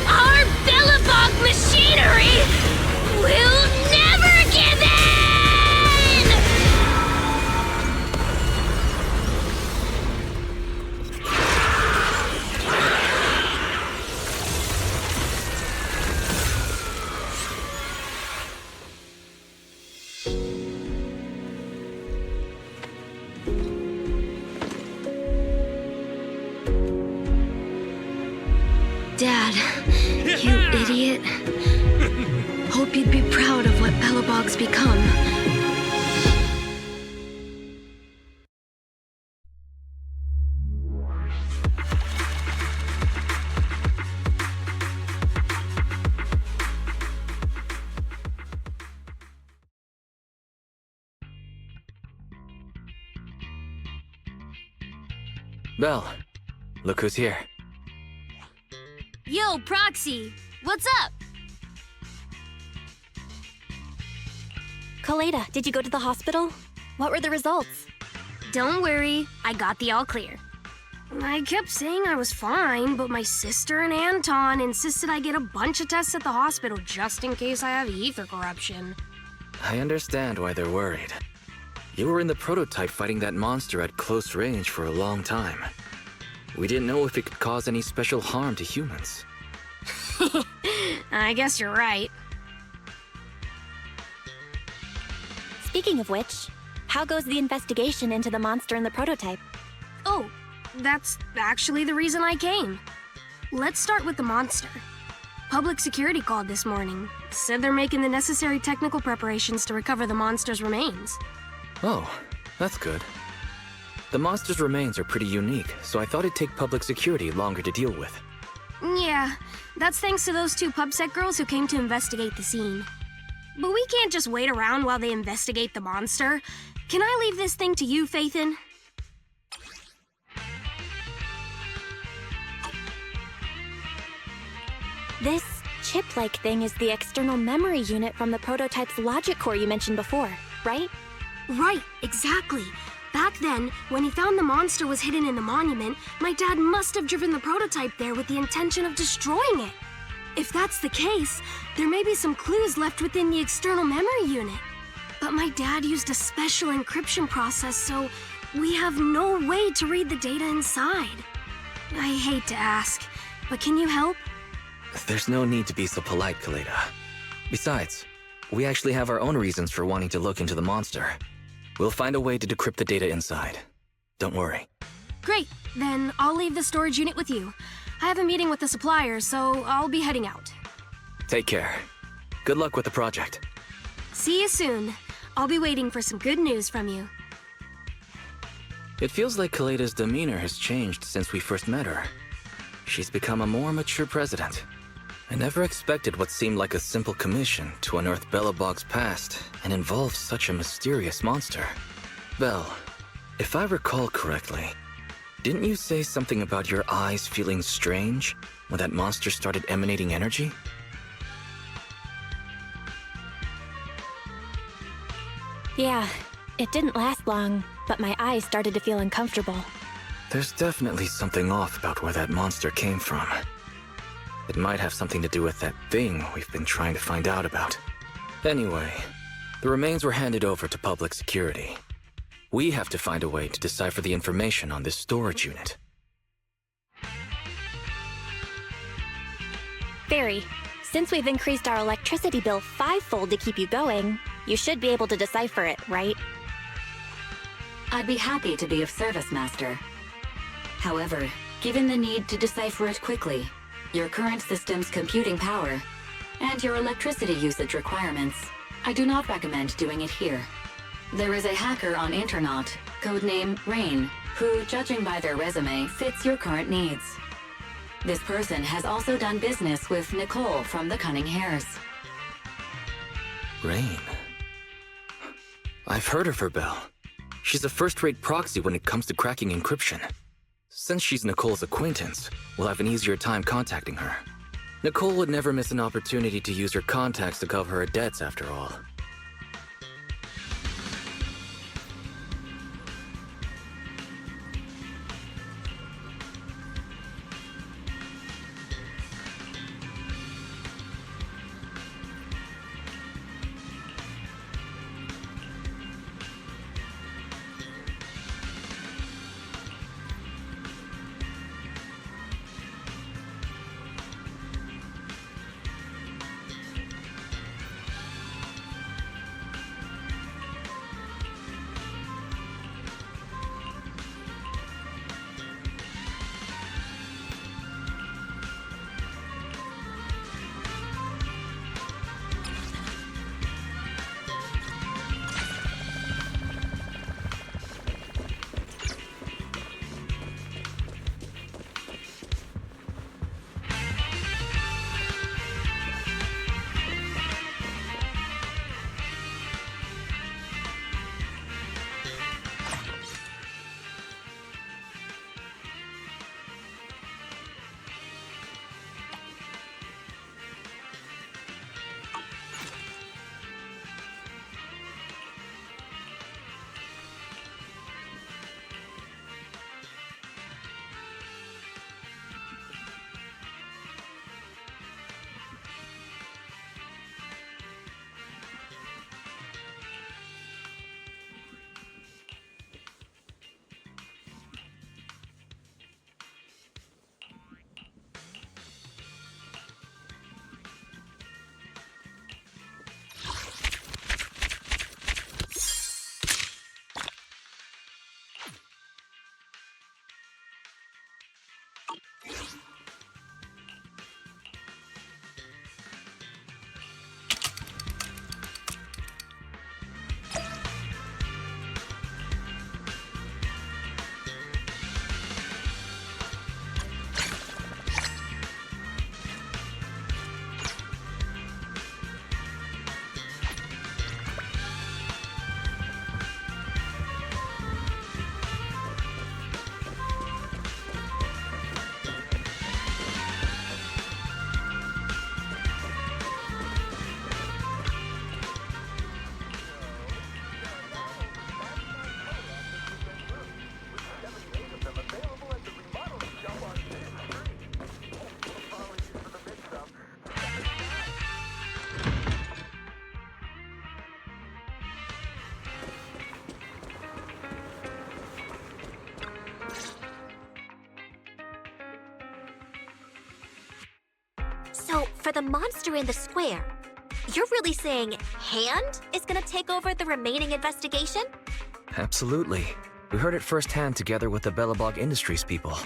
our Bellabog machinery will never give in! Dad, you idiot. Hope you'd be proud of what Bellabog's become. Belle, look who's here. Yo, Proxy, what's up? Kaleda, did you go to the hospital? What were the results? Don't worry, I got the all clear. I kept saying I was fine, but my sister and Anton insisted I get a bunch of tests at the hospital just in case I have ether corruption. I understand why they're worried. You were in the prototype fighting that monster at close range for a long time. We didn't know if it could cause any special harm to humans. I guess you're right. Speaking of which, how goes the investigation into the monster in the prototype? Oh, that's actually the reason I came. Let's start with the monster. Public security called this morning. Said they're making the necessary technical preparations to recover the monster's remains. Oh, that's good. The monster's remains are pretty unique, so I thought it'd take public security longer to deal with. Yeah, that's thanks to those two PubSec girls who came to investigate the scene. But we can't just wait around while they investigate the monster. Can I leave this thing to you, Faithin? This chip-like thing is the external memory unit from the prototype's logic core you mentioned before, right? Right, exactly. Back then, when he found the monster was hidden in the monument, my dad must have driven the prototype there with the intention of destroying it. If that's the case, there may be some clues left within the external memory unit. But my dad used a special encryption process, so we have no way to read the data inside. I hate to ask, but can you help? There's no need to be so polite, Kaleda. Besides, we actually have our own reasons for wanting to look into the monster. We'll find a way to decrypt the data inside. Don't worry. Great, then I'll leave the storage unit with you. I have a meeting with the suppliers, so I'll be heading out. Take care. Good luck with the project. See you soon. I'll be waiting for some good news from you. It feels like Kaleda's demeanor has changed since we first met her. She's become a more mature president. I never expected what seemed like a simple commission to unearth Bellabog's past and involve such a mysterious monster. Belle, if I recall correctly, didn't you say something about your eyes feeling strange when that monster started emanating energy? Yeah, it didn't last long, but my eyes started to feel uncomfortable. There's definitely something off about where that monster came from. It might have something to do with that thing we've been trying to find out about. Anyway, the remains were handed over to public security. We have to find a way to decipher the information on this storage unit. Fairy, since we've increased our electricity bill 5-fold to keep you going, you should be able to decipher it, right? I'd be happy to be of service, Master. However, given the need to decipher it quickly, your current system's computing power, and your electricity usage requirements, I do not recommend doing it here. There is a hacker on Internaut, codename Rain, who, judging by their resume, fits your current needs. This person has also done business with Nicole from the Cunning Hares. Rain. I've heard of her, Belle. She's a first-rate proxy when it comes to cracking encryption. Since she's Nicole's acquaintance, we'll have an easier time contacting her. Nicole would never miss an opportunity to use her contacts to cover her debts, after all. So, for the monster in the square, you're really saying Hand is gonna take over the remaining investigation? Absolutely. We heard it firsthand together with the Belobog Industries people.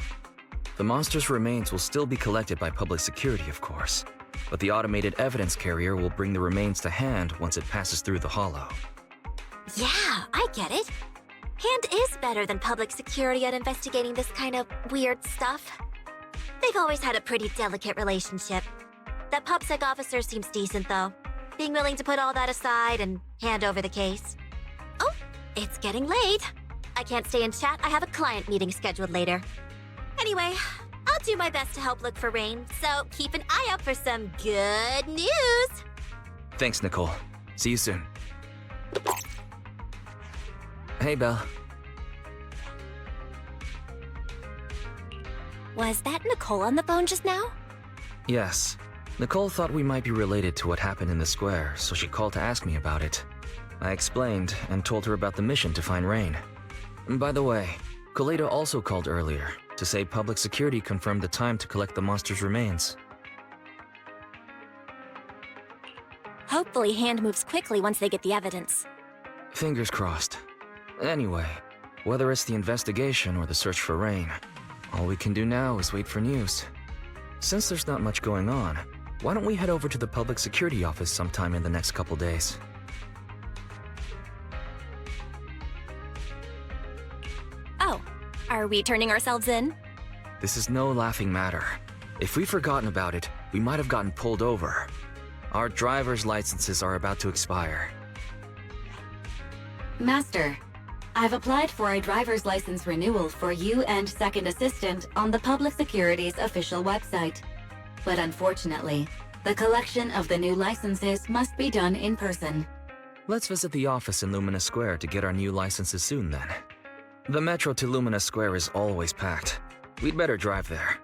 The monster's remains will still be collected by public security, of course, but the automated evidence carrier will bring the remains to Hand once it passes through the hollow. Yeah, I get it. Hand is better than public security at investigating this kind of weird stuff. They've always had a pretty delicate relationship. That PubSec officer seems decent, though, being willing to put all that aside and hand over the case. Oh, it's getting late. I can't stay and chat. I have a client meeting scheduled later. Anyway, I'll do my best to help look for Rain, so keep an eye out for some good news. Thanks, Nicole. See you soon. Hey, Belle. Was that Nicole on the phone just now? Yes. Nicole thought we might be related to what happened in the square, so she called to ask me about it. I explained and told her about the mission to find Rain. By the way, Kaleda also called earlier to say public security confirmed the time to collect the monster's remains. Hopefully Hand moves quickly once they get the evidence. Fingers crossed. Anyway, whether it's the investigation or the search for Rain, all we can do now is wait for news. Since there's not much going on, why don't we head over to the public security office sometime in the next couple days? Oh, are we turning ourselves in? This is no laughing matter. If we've forgotten about it, we might have gotten pulled over. Our driver's licenses are about to expire. Master, I've applied for a driver's license renewal for you and Second Assistant on the Public Security's official website. But unfortunately, the collection of the new licenses must be done in person. Let's visit the office in Lumina Square to get our new licenses soon then. The metro to Lumina Square is always packed. We'd better drive there.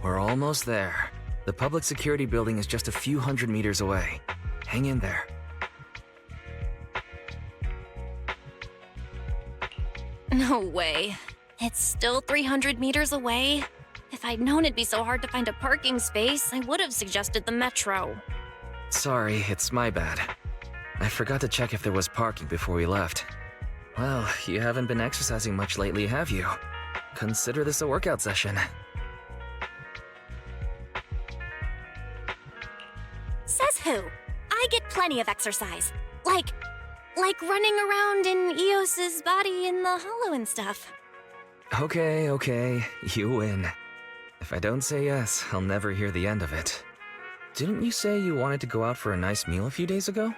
We're almost there. The public security building is just a few hundred meters away. Hang in there. No way. It's still 300 meters away? If I'd known it'd be so hard to find a parking space, I would have suggested the metro. Sorry, it's my bad. I forgot to check if there was parking before we left. Well, you haven't been exercising much lately, have you? Consider this a workout session. Says who? I get plenty of exercise. Like running around in Eos's body in the hollow and stuff. Okay, you win. If I don't say yes, I'll never hear the end of it. Didn't you say you wanted to go out for a nice meal a few days ago?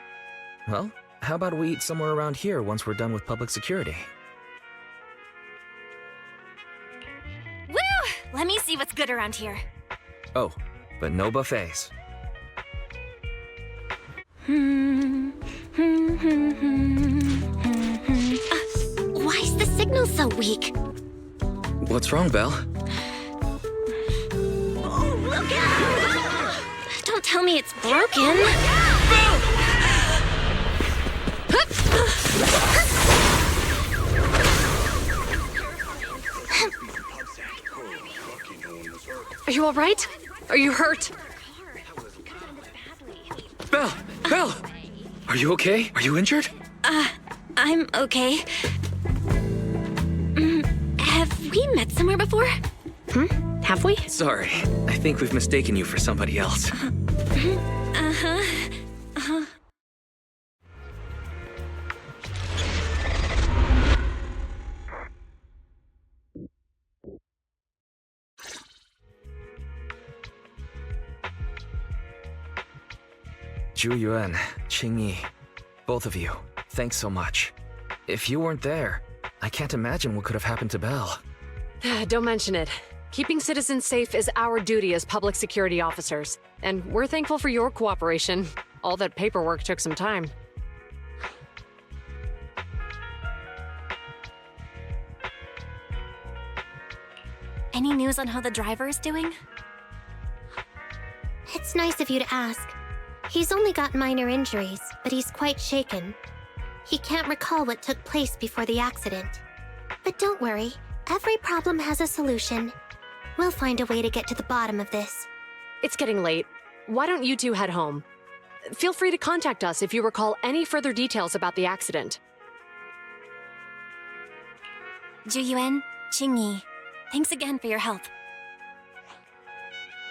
Well, how about we eat somewhere around here once we're done with public security? Woo! Let me see what's good around here. Oh, but no buffets. Why is the signal so weak? What's wrong, Belle? Oh, look out! Don't tell me it's broken. Are you all right? Are you hurt? Belle! Are you okay? Are you injured? I'm okay. Have we met somewhere before? Have we? Sorry, I think we've mistaken you for somebody else. Zhu Yuan, Qing Yi, both of you, thanks so much. If you weren't there, I can't imagine what could have happened to Belle. Don't mention it. Keeping citizens safe is our duty as public security officers, and we're thankful for your cooperation. All that paperwork took some time. Any news on how the driver is doing? It's nice of you to ask. He's only got minor injuries, but he's quite shaken. He can't recall what took place before the accident. But don't worry, every problem has a solution. We'll find a way to get to the bottom of this. It's getting late. Why don't you two head home? Feel free to contact us if you recall any further details about the accident. Zhu Yuan, Qing Yi, thanks again for your help.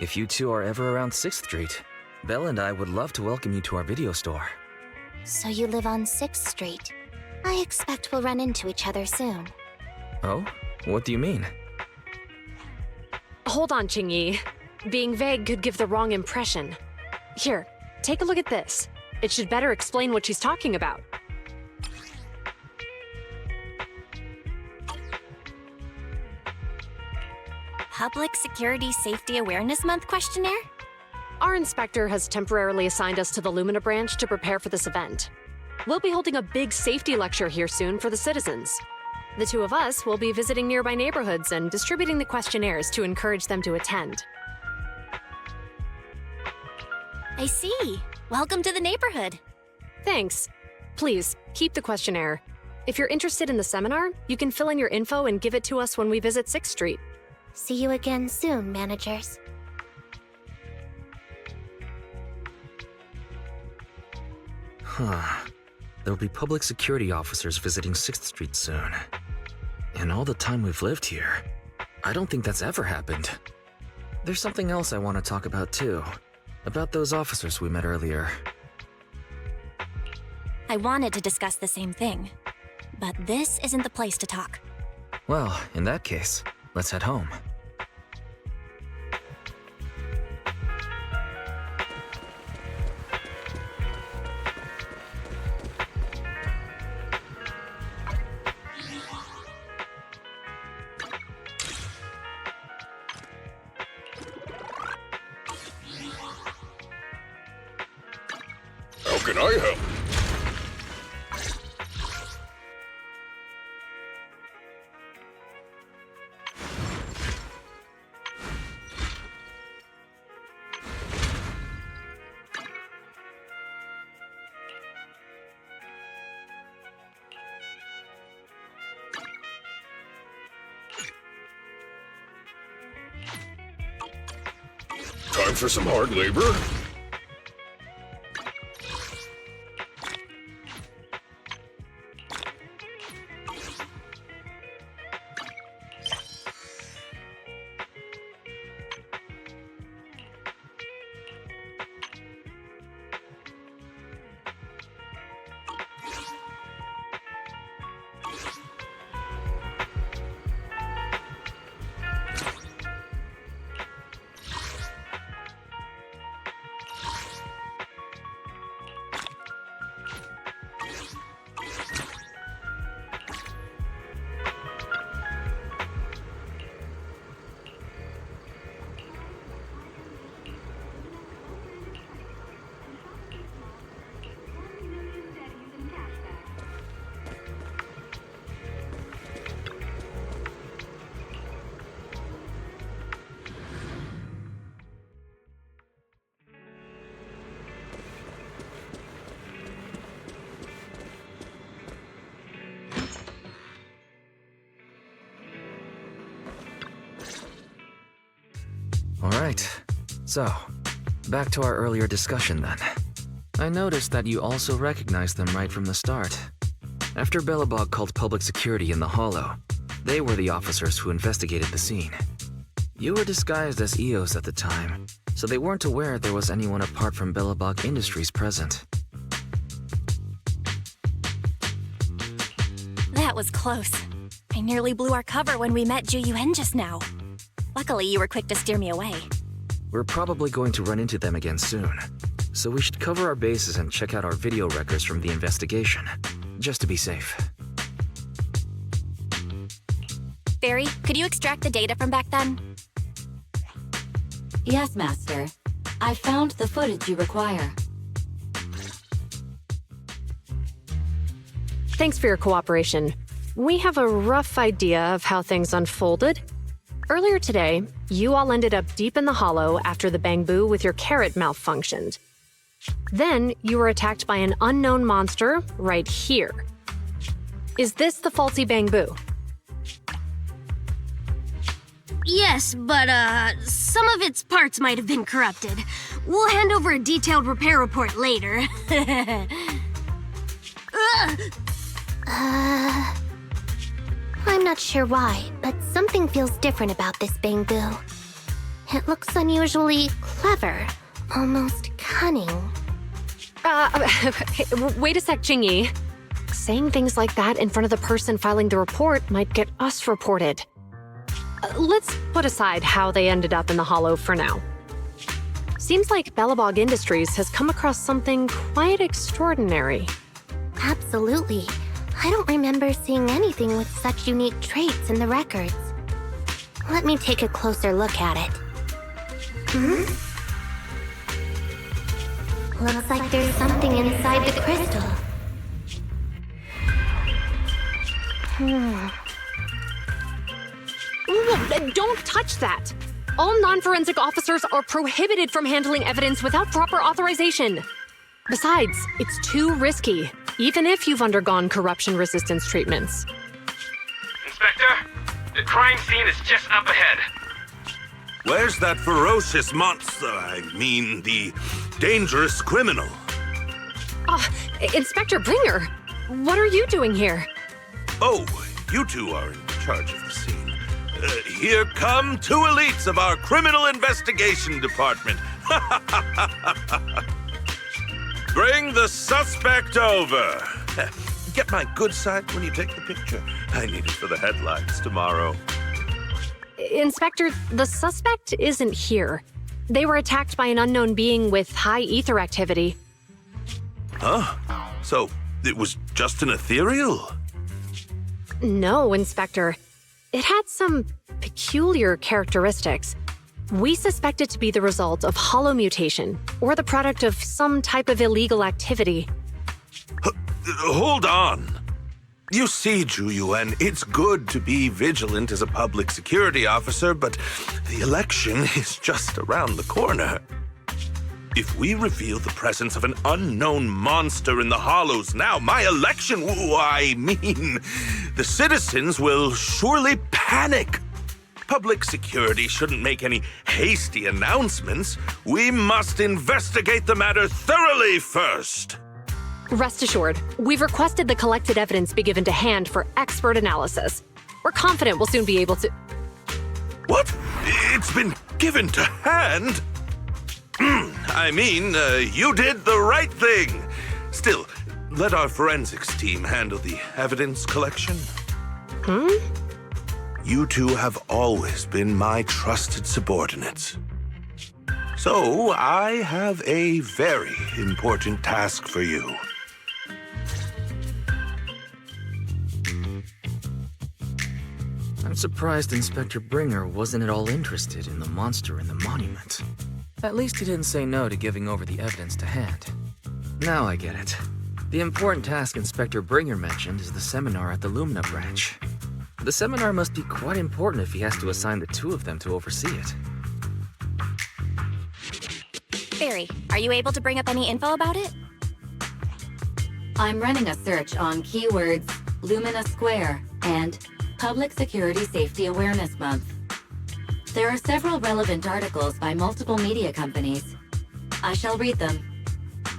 If you two are ever around 6th Street, Belle and I would love to welcome you to our video store. So you live on 6th Street. I expect we'll run into each other soon. Oh? What do you mean? Hold on, Qing Yi. Being vague could give the wrong impression. Here, take a look at this. It should better explain what she's talking about. Public Security Safety Awareness Month questionnaire? Our inspector has temporarily assigned us to the Lumina branch to prepare for this event. We'll be holding a big safety lecture here soon for the citizens. The two of us will be visiting nearby neighborhoods and distributing the questionnaires to encourage them to attend. I see. Welcome to the neighborhood. Thanks. Please, keep the questionnaire. If you're interested in the seminar, you can fill in your info and give it to us when we visit 6th Street. See you again soon, managers. There'll be public security officers visiting 6th Street soon. In all the time we've lived here, I don't think that's ever happened. There's something else I want to talk about too. About those officers we met earlier. I wanted to discuss the same thing, but this isn't the place to talk. Well, in that case, let's head home. How can I help? Time for some hard labor? Alright, so, back to our earlier discussion then. I noticed that you also recognized them right from the start. After Belobog called public security in the Hollow, they were the officers who investigated the scene. You were disguised as EOS at the time, so they weren't aware there was anyone apart from Belobog Industries present. That was close. I nearly blew our cover when we met Ju Yuen just now. Luckily, you were quick to steer me away. We're probably going to run into them again soon, so we should cover our bases and check out our video records from the investigation, just to be safe. Barry, could you extract the data from back then? Yes, Master. I found the footage you require. Thanks for your cooperation. We have a rough idea of how things unfolded. Earlier today, you all ended up deep in the Hollow after the Bangbu with your carrot malfunctioned. Then, you were attacked by an unknown monster right here. Is this the faulty Bangbu? Yes, but, some of its parts might have been corrupted. We'll hand over a detailed repair report later. I'm not sure why, but something feels different about this Bangbu. It looks unusually clever, almost cunning. Wait a sec, Jingyi. Saying things like that in front of the person filing the report might get us reported. Let's put aside how they ended up in the Hollow for now. Seems like Belobog Industries has come across something quite extraordinary. Absolutely. I don't remember seeing anything with such unique traits in the records. Let me take a closer look at it. Looks like there's something inside the crystal. Don't touch that! All non-forensic officers are prohibited from handling evidence without proper authorization. Besides, it's too risky, even if you've undergone corruption resistance treatments. Inspector, the crime scene is just up ahead. Where's that ferocious monster? I mean, the dangerous criminal. Inspector Bringer, what are you doing here? Oh, you two are in charge of the scene. Here come two elites of our criminal investigation department. Bring the suspect over. Get my good side when you take the picture. I need it for the headlines tomorrow. Inspector, the suspect isn't here. They were attacked by an unknown being with high ether activity. Huh? So, it was just an ethereal? No, Inspector. It had some peculiar characteristics. We suspect it to be the result of hollow mutation, or the product of some type of illegal activity. Hold on. You see, Ju Yuen, it's good to be vigilant as a public security officer, but the election is just around the corner. If we reveal the presence of an unknown monster in the Hollows now, my election, the citizens will surely panic. Public security shouldn't make any hasty announcements. We must investigate the matter thoroughly first. Rest assured, we've requested the collected evidence be given to hand for expert analysis. We're confident we'll soon be able to... What? It's been given to hand? I mean, you did the right thing. Still, let our forensics team handle the evidence collection. You two have always been my trusted subordinates. So, I have a very important task for you. I'm surprised Inspector Bringer wasn't at all interested in the monster in the monument. At least he didn't say no to giving over the evidence to hand. Now I get it. The important task Inspector Bringer mentioned is the seminar at the Lumina branch. The seminar must be quite important if he has to assign the two of them to oversee it. Barry, are you able to bring up any info about it? I'm running a search on keywords Lumina Square and Public Security Safety Awareness Month. There are several relevant articles by multiple media companies. I shall read them.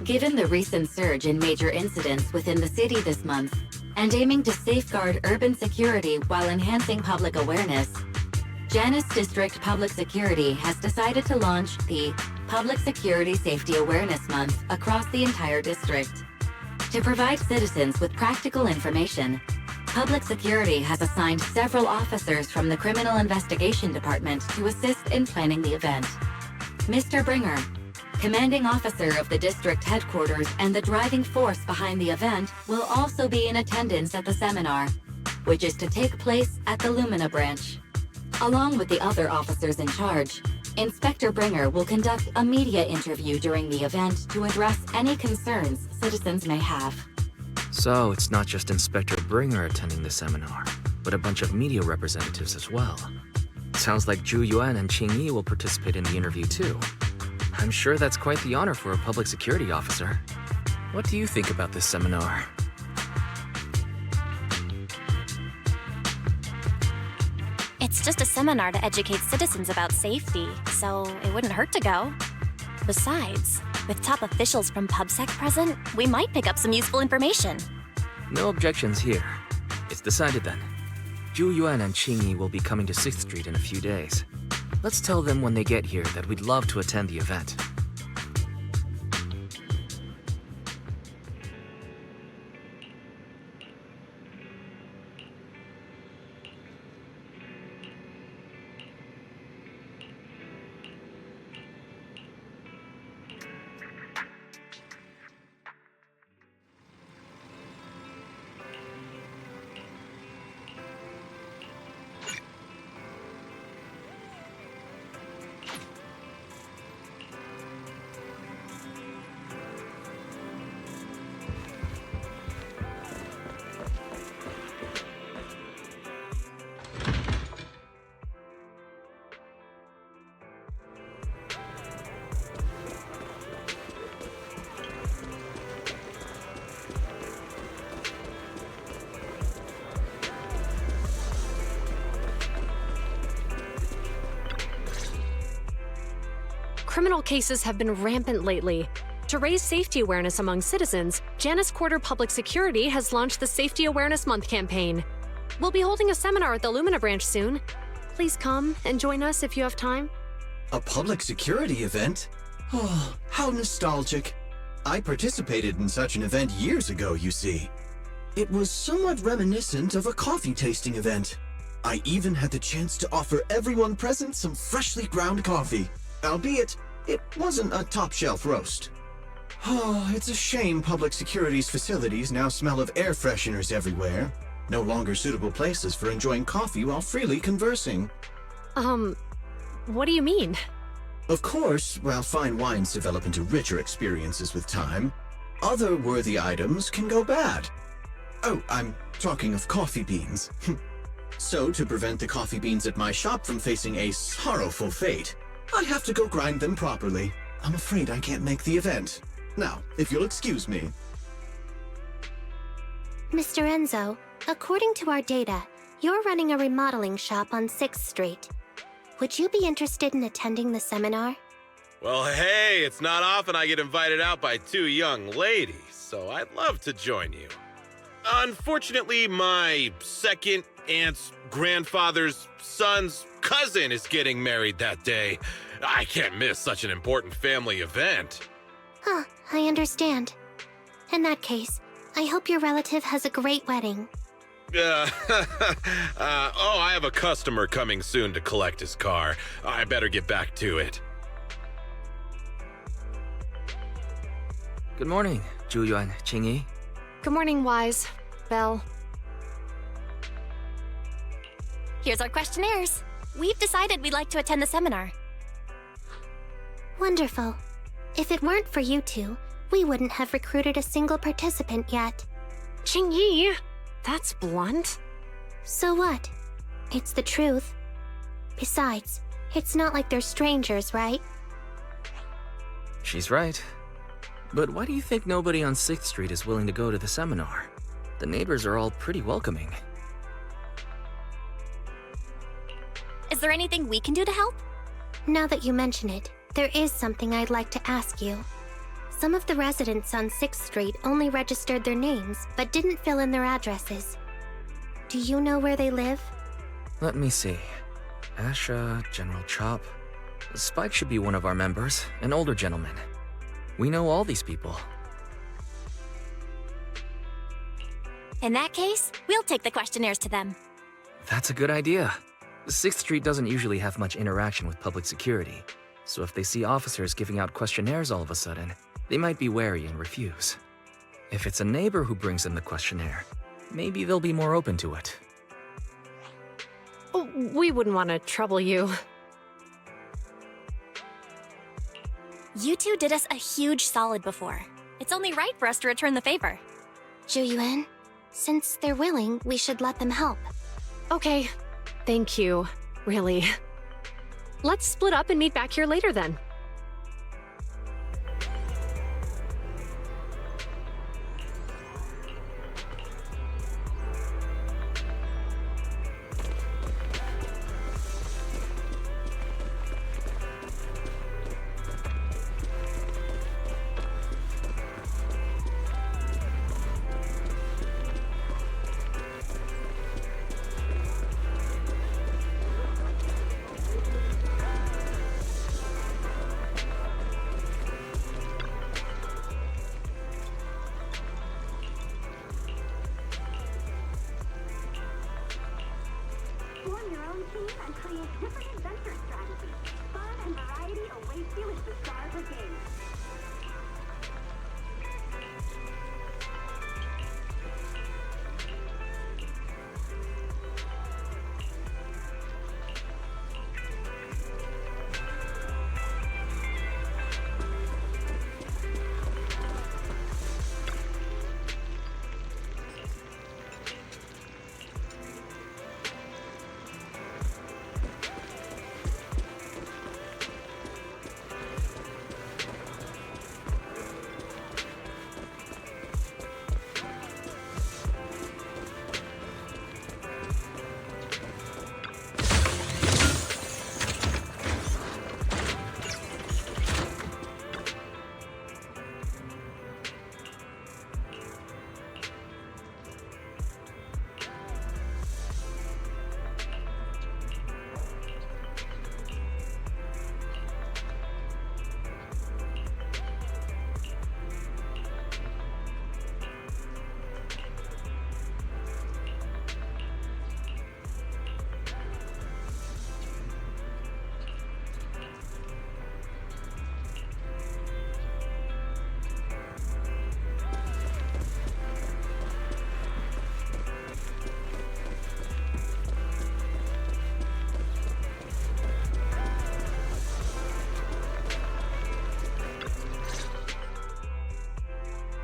Given the recent surge in major incidents within the city this month, and aiming to safeguard urban security while enhancing public awareness, Janus District Public Security has decided to launch the Public Security Safety Awareness Month across the entire district. To provide citizens with practical information, Public Security has assigned several officers from the Criminal Investigation Department to assist in planning the event. Mr. Bringer, commanding officer of the district headquarters and the driving force behind the event, will also be in attendance at the seminar, which is to take place at the Lumina branch. Along with the other officers in charge, Inspector Bringer will conduct a media interview during the event to address any concerns citizens may have. So it's not just Inspector Bringer attending the seminar, but a bunch of media representatives as well. Sounds like Zhu Yuan and Qing Yi will participate in the interview too. I'm sure that's quite the honor for a public security officer. What do you think about this seminar? It's just a seminar to educate citizens about safety, so it wouldn't hurt to go. Besides, with top officials from PubSec present, we might pick up some useful information. No objections here. It's decided then. Zhu Yuan and Qing Yi will be coming to 6th Street in a few days. Let's tell them when they get here that we'd love to attend the event. Criminal cases have been rampant lately. To raise safety awareness among citizens, Janus Quarter Public Security has launched the Safety Awareness Month campaign. We'll be holding a seminar at the Lumina branch soon. Please come and join us if you have time. A public security event? Oh, how nostalgic. I participated in such an event years ago, you see. It was somewhat reminiscent of a coffee tasting event. I even had the chance to offer everyone present some freshly ground coffee, albeit it wasn't a top-shelf roast. Oh, it's a shame public security's facilities now smell of air fresheners everywhere. No longer suitable places for enjoying coffee while freely conversing. What do you mean? Of course, while fine wines develop into richer experiences with time, other worthy items can go bad. Oh, I'm talking of coffee beans. So, to prevent the coffee beans at my shop from facing a sorrowful fate, I have to go grind them properly. I'm afraid I can't make the event. Now, if you'll excuse me. Mr. Enzo, according to our data, you're running a remodeling shop on 6th Street. Would you be interested in attending the seminar? Well, hey, it's not often I get invited out by two young ladies, so I'd love to join you. Unfortunately, my second aunt's grandfather's son's cousin is getting married that day. I can't miss such an important family event. Huh, I understand. In that case, I hope your relative has a great wedding. I have a customer coming soon to collect his car. I better get back to it. Good morning, Zhu Yuan, Qing Yi. Good morning, Wise. Belle. Here's our questionnaires. We've decided we'd like to attend the seminar. Wonderful. If it weren't for you two, we wouldn't have recruited a single participant yet. Qing Yi, that's blunt. So what? It's the truth. Besides, it's not like they're strangers, right? She's right. But why do you think nobody on 6th Street is willing to go to the seminar? The neighbors are all pretty welcoming. Is there anything we can do to help? Now that you mention it, there is something I'd like to ask you. Some of the residents on 6th Street only registered their names, but didn't fill in their addresses. Do you know where they live? Let me see. Asha, General Chop. Spike should be one of our members, an older gentleman. We know all these people. In that case, we'll take the questionnaires to them. That's a good idea. 6th Street doesn't usually have much interaction with public security, so if they see officers giving out questionnaires all of a sudden, they might be wary and refuse. If it's a neighbor who brings in the questionnaire, maybe they'll be more open to it. Oh, we wouldn't want to trouble you. You two did us a huge solid before. It's only right for us to return the favor. Zhu, since they're willing, we should let them help. Okay, thank you, really. Let's split up and meet back here later then.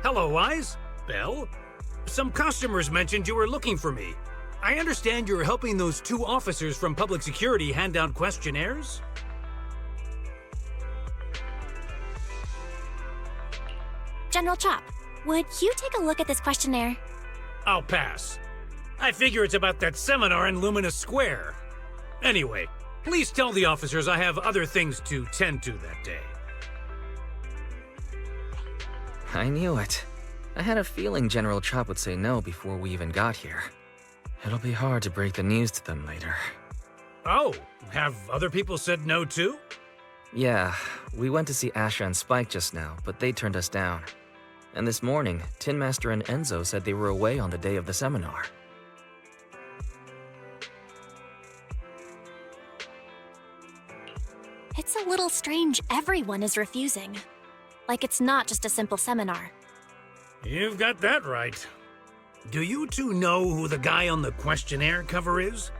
Hello, Wise. Belle? Some customers mentioned you were looking for me. I understand you're helping those 2 officers from public security hand out questionnaires? General Chop, would you take a look at this questionnaire? I'll pass. I figure it's about that seminar in Luminous Square. Anyway, please tell the officers I have other things to tend to that day. I knew it. I had a feeling General Chop would say no before we even got here. It'll be hard to break the news to them later. Oh, have other people said no too? Yeah, we went to see Asha and Spike just now, but they turned us down. And this morning, Tin Master and Enzo said they were away on the day of the seminar. It's a little strange everyone is refusing. Like it's not just a simple seminar. You've got that right. Do you two know who the guy on the questionnaire cover is?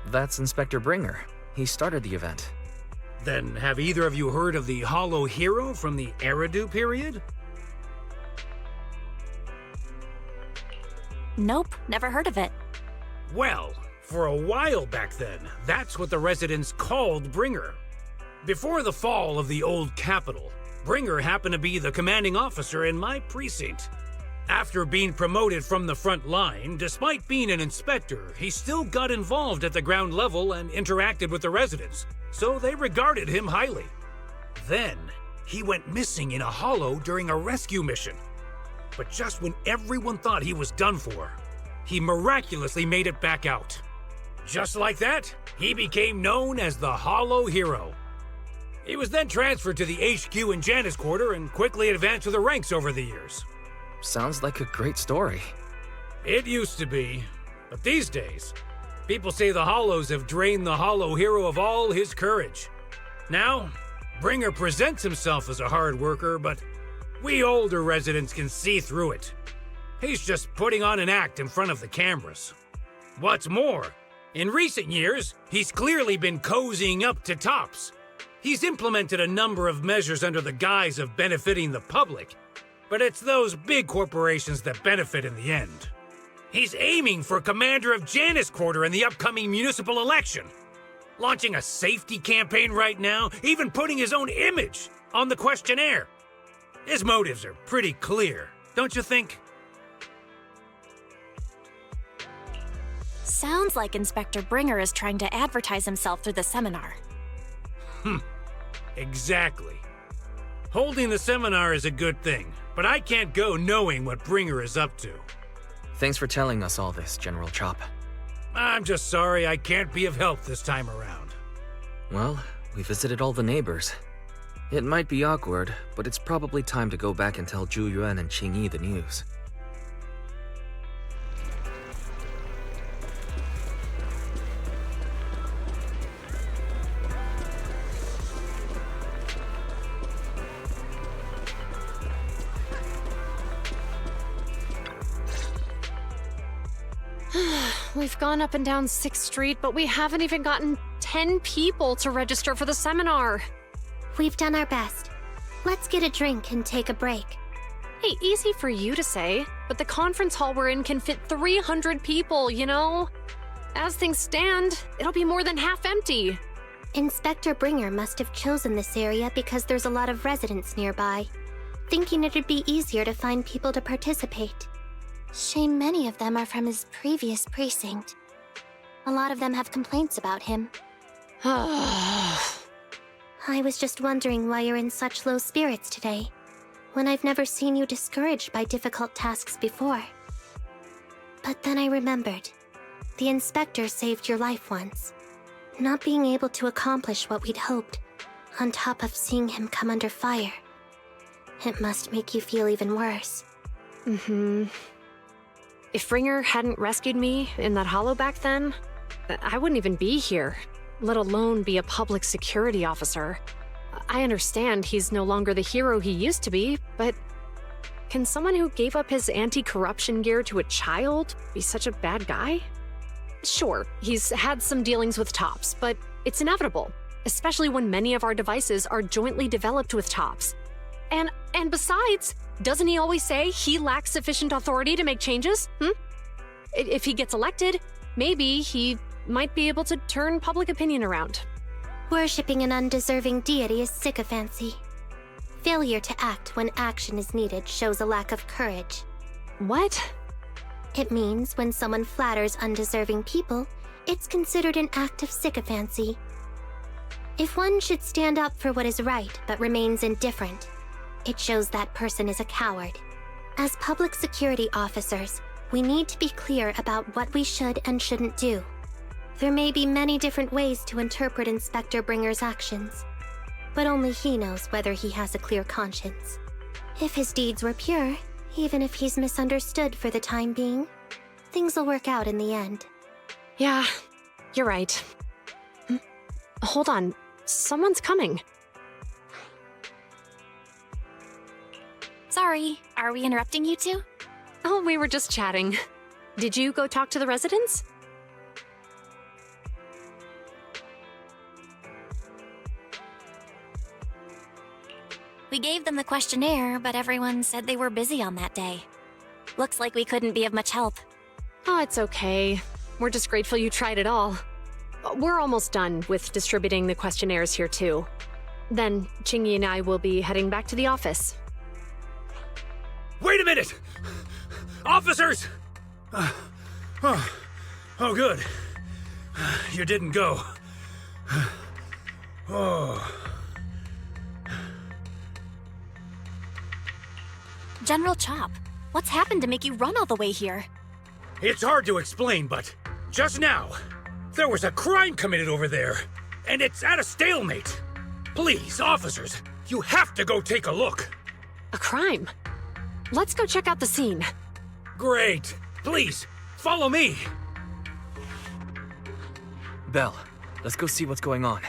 That's Inspector Bringer. He started the event. Then have either of you heard of the Hollow Hero from the Eridu period? Nope, never heard of it. Well, for a while back then, that's what the residents called Bringer. Before the fall of the old capital, Bringer happened to be the commanding officer in my precinct. After being promoted from the front line, despite being an inspector, he still got involved at the ground level and interacted with the residents, so they regarded him highly. Then, he went missing in a hollow during a rescue mission. But just when everyone thought he was done for, he miraculously made it back out. Just like that, he became known as the Hollow Hero. He was then transferred to the HQ in Janus Quarter and quickly advanced to the ranks over the years. Sounds like a great story. It used to be, but these days, people say the Hollows have drained the Hollow Hero of all his courage. Now, Bringer presents himself as a hard worker, but we older residents can see through it. He's just putting on an act in front of the cameras. What's more, in recent years, he's clearly been cozying up to Tops. He's implemented a number of measures under the guise of benefiting the public, but it's those big corporations that benefit in the end. He's aiming for commander of Janus Quarter in the upcoming municipal election, launching a safety campaign right now, even putting his own image on the questionnaire. His motives are pretty clear, don't you think? Sounds like Inspector Bringer is trying to advertise himself through the seminar. Exactly. Holding the seminar is a good thing, but I can't go knowing what Bringer is up to. Thanks for telling us all this, General Chop. I'm just sorry I can't be of help this time around. Well, we visited all the neighbors. It might be awkward, but it's probably time to go back and tell Zhu Yuan and Qing Yi the news. We've gone up and down 6th Street, but we haven't even gotten 10 people to register for the seminar. We've done our best. Let's get a drink and take a break. Hey, easy for you to say, but the conference hall we're in can fit 300 people, you know? As things stand, it'll be more than half empty. Inspector Bringer must have chosen this area because there's a lot of residents nearby, thinking it'd be easier to find people to participate. Shame many of them are from his previous precinct. A lot of them have complaints about him. I was just wondering why you're in such low spirits today, when I've never seen you discouraged by difficult tasks before. But then I remembered. The inspector saved your life once. Not being able to accomplish what we'd hoped, on top of seeing him come under fire. It must make you feel even worse. If Bringer hadn't rescued me in that hollow back then, I wouldn't even be here, let alone be a public security officer. I understand he's no longer the hero he used to be, but can someone who gave up his anti-corruption gear to a child be such a bad guy? Sure, he's had some dealings with Tops, but it's inevitable, especially when many of our devices are jointly developed with Tops. And besides, doesn't he always say he lacks sufficient authority to make changes? If he gets elected, maybe he might be able to turn public opinion around. Worshipping an undeserving deity is sycophancy. Failure to act when action is needed shows a lack of courage. What? It means when someone flatters undeserving people, it's considered an act of sycophancy. If one should stand up for what is right but remains indifferent, it shows that person is a coward. As public security officers, we need to be clear about what we should and shouldn't do. There may be many different ways to interpret Inspector Bringer's actions, but only he knows whether he has a clear conscience. If his deeds were pure, even if he's misunderstood for the time being, things will work out in the end. Yeah, you're right. Hold on, someone's coming. Sorry, are we interrupting you two? Oh, we were just chatting. Did you go talk to the residents? We gave them the questionnaire, but everyone said they were busy on that day. Looks like we couldn't be of much help. Oh, it's okay. We're just grateful you tried it all. We're almost done with distributing the questionnaires here, too. Then, Qing Yi and I will be heading back to the office. Wait a minute! Officers! Oh, good. You didn't go. Oh. General Chop, what's happened to make you run all the way here? It's hard to explain, but just now, there was a crime committed over there, and it's at a stalemate. Please, officers, you have to go take a look. A crime? Let's go check out the scene. Great. Please, follow me. Belle, let's go see what's going on.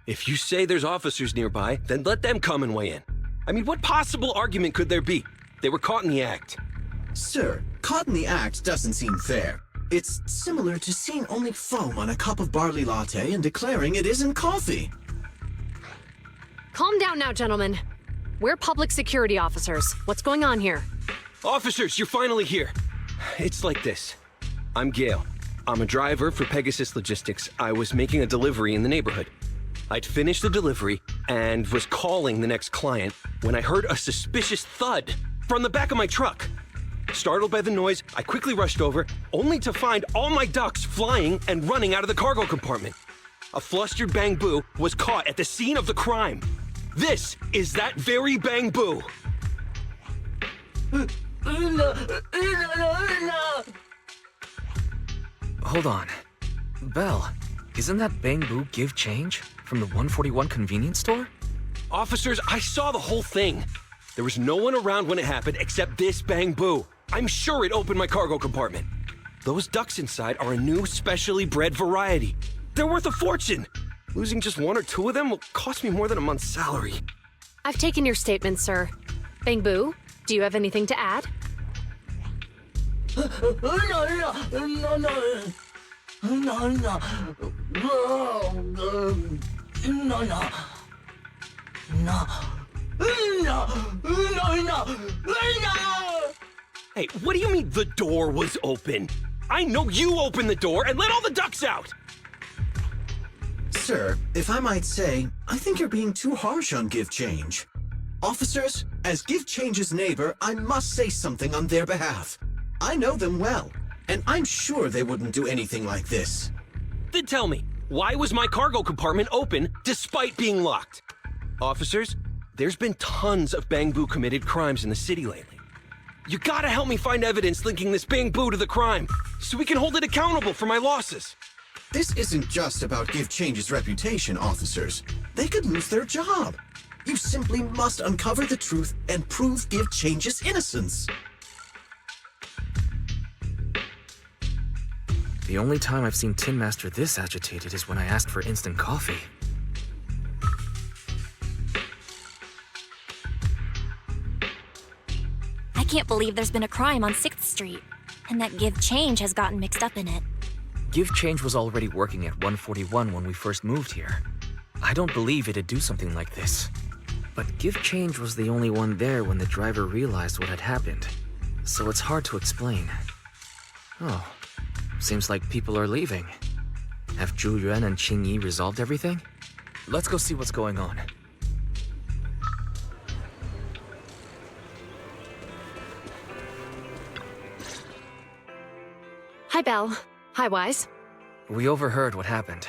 If you say there's officers nearby, then let them come and weigh in. I mean, what possible argument could there be? They were caught in the act. Sir, caught in the act doesn't seem fair. It's similar to seeing only foam on a cup of barley latte and declaring it isn't coffee. Calm down now, gentlemen. We're public security officers. What's going on here? Officers, you're finally here. It's like this. I'm Gale. I'm a driver for Pegasus Logistics. I was making a delivery in the neighborhood. I'd finished the delivery and was calling the next client when I heard a suspicious thud from the back of my truck. Startled by the noise, I quickly rushed over, only to find all my ducks flying and running out of the cargo compartment. A flustered Bang Boo was caught at the scene of the crime. This is that very Bang Boo. Hold on. Belle, isn't that Bang Boo give change from the 141 convenience store? Officers, I saw the whole thing. There was no one around when it happened except this Bang Boo. I'm sure it opened my cargo compartment. Those ducks inside are a new specially bred variety. They're worth a fortune. Losing just one or two of them will cost me more than a month's salary. I've taken your statement, sir. Bang Boo, do you have anything to add? Hey, what do you mean the door was open? I know you opened the door and let all the ducks out! Sir, if I might say, I think you're being too harsh on Give Change. Officers, as Give Change's neighbor, I must say something on their behalf. I know them well, and I'm sure they wouldn't do anything like this. Then tell me, why was my cargo compartment open despite being locked? Officers, there's been tons of Bang Boo committed crimes in the city lately. You gotta help me find evidence linking this Bang Boo to the crime, so we can hold it accountable for my losses. This isn't just about Give Change's reputation, officers. They could lose their job. You simply must uncover the truth and prove Give Change's innocence. The only time I've seen Tin Master this agitated is when I asked for instant coffee. I can't believe there's been a crime on 6th Street, and that Give Change has gotten mixed up in it. Give Change was already working at 141 when we first moved here. I don't believe it'd do something like this. But Give Change was the only one there when the driver realized what had happened. So it's hard to explain. Oh, seems like people are leaving. Have Zhu Yuan and Qing Yi resolved everything? Let's go see what's going on. Hi, Belle. Hi, Wise. We overheard what happened.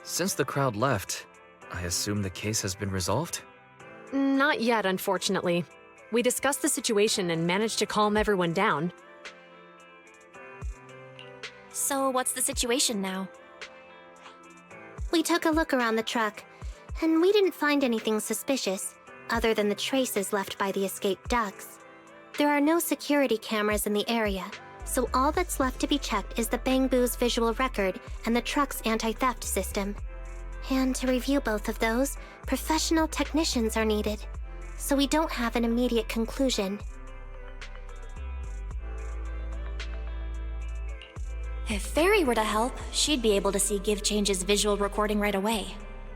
Since the crowd left, I assume the case has been resolved? Not yet, unfortunately. We discussed the situation and managed to calm everyone down. So what's the situation now? We took a look around the truck, and we didn't find anything suspicious, other than the traces left by the escaped ducks. There are no security cameras in the area, so all that's left to be checked is the Bang Boo's visual record and the truck's anti-theft system. And to review both of those, professional technicians are needed, so we don't have an immediate conclusion. If Fairy were to help, she'd be able to see Give Change's visual recording right away.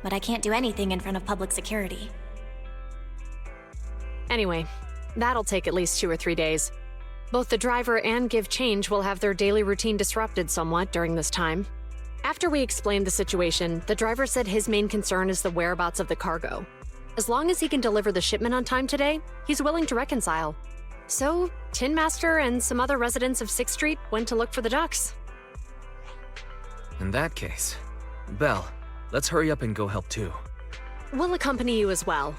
But I can't do anything in front of public security. Anyway, that'll take at least 2 or 3 days. Both the driver and Give Change will have their daily routine disrupted somewhat during this time. After we explained the situation, the driver said his main concern is the whereabouts of the cargo. As long as he can deliver the shipment on time today, he's willing to reconcile. So, Tin Master and some other residents of 6th Street went to look for the ducks. In that case, Belle, let's hurry up and go help too. We'll accompany you as well.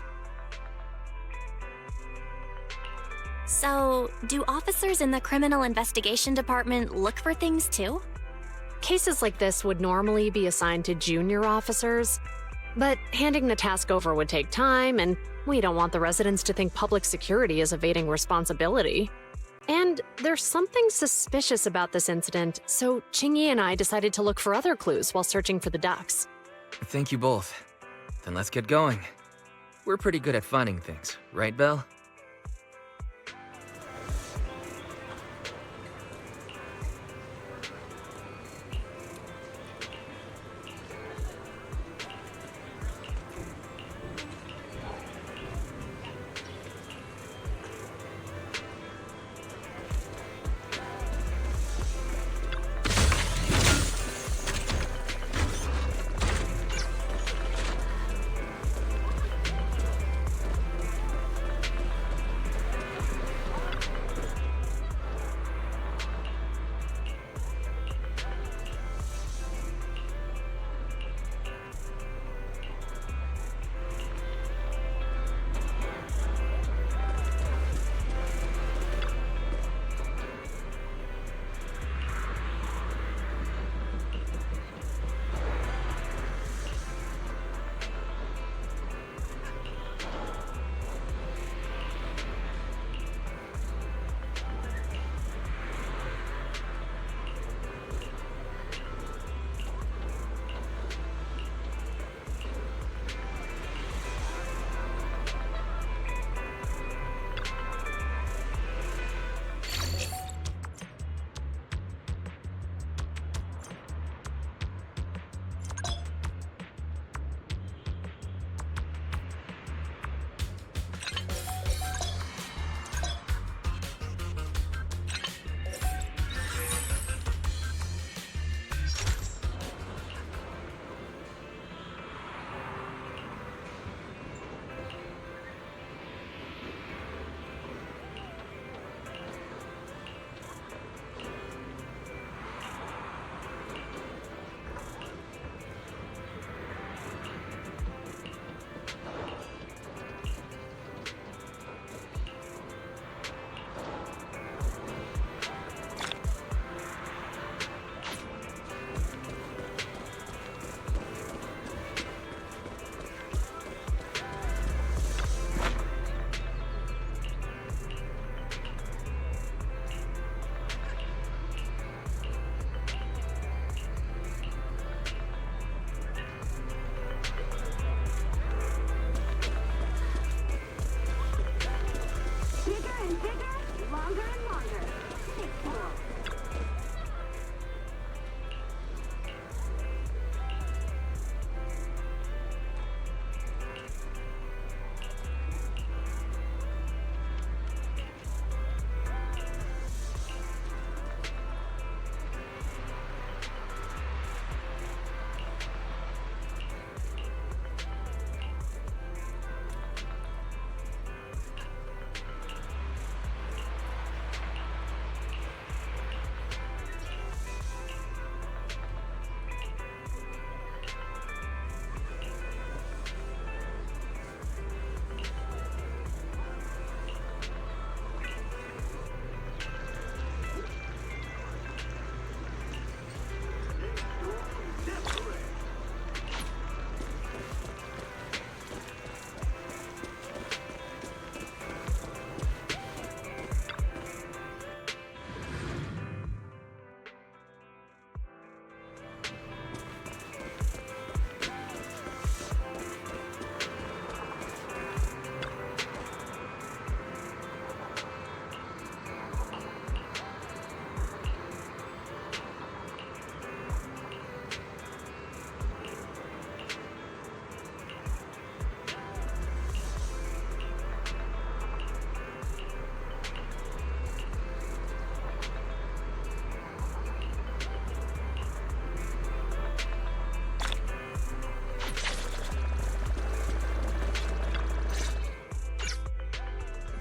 So, do officers in the Criminal Investigation Department look for things too? Cases like this would normally be assigned to junior officers, but handing the task over would take time, and we don't want the residents to think public security is evading responsibility. And there's something suspicious about this incident, so Chingy and I decided to look for other clues while searching for the ducks. Thank you both. Then let's get going. We're pretty good at finding things, right, Belle?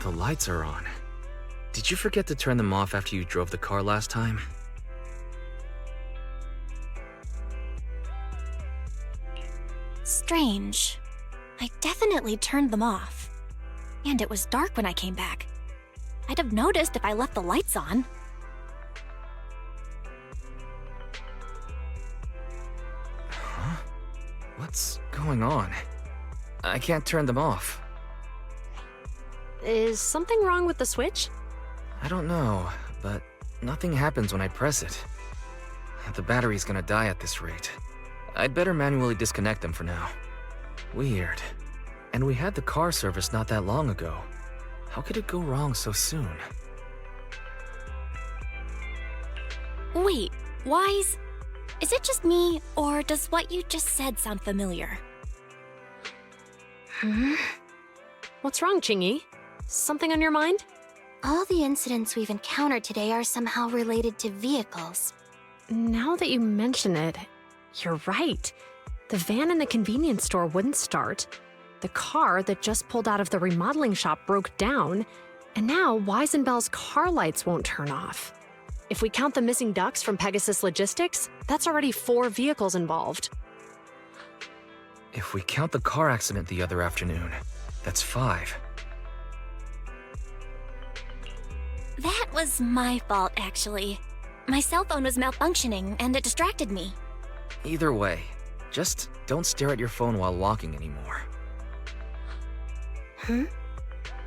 The lights are on. Did you forget to turn them off after you drove the car last time? Strange. I definitely turned them off. And it was dark when I came back. I'd have noticed if I left the lights on. Huh? What's going on? I can't turn them off. Is something wrong with the switch? I don't know, but nothing happens when I press it. The battery's gonna die at this rate. I'd better manually disconnect them for now. Weird. And we had the car serviced not that long ago. How could it go wrong so soon? Wait, Wise? Is it just me, or does what you just said sound familiar? What's wrong, Qingyi? Something on your mind? All the incidents we've encountered today are somehow related to vehicles. Now that you mention it, you're right. The van in the convenience store wouldn't start. The car that just pulled out of the remodeling shop broke down, and now Wise and Bell's car lights won't turn off. If we count the missing ducks from Pegasus Logistics, that's already 4 vehicles involved. If we count the car accident the other afternoon, that's 5. That was my fault, actually. My cell phone was malfunctioning, and it distracted me. Either way, just don't stare at your phone while walking anymore.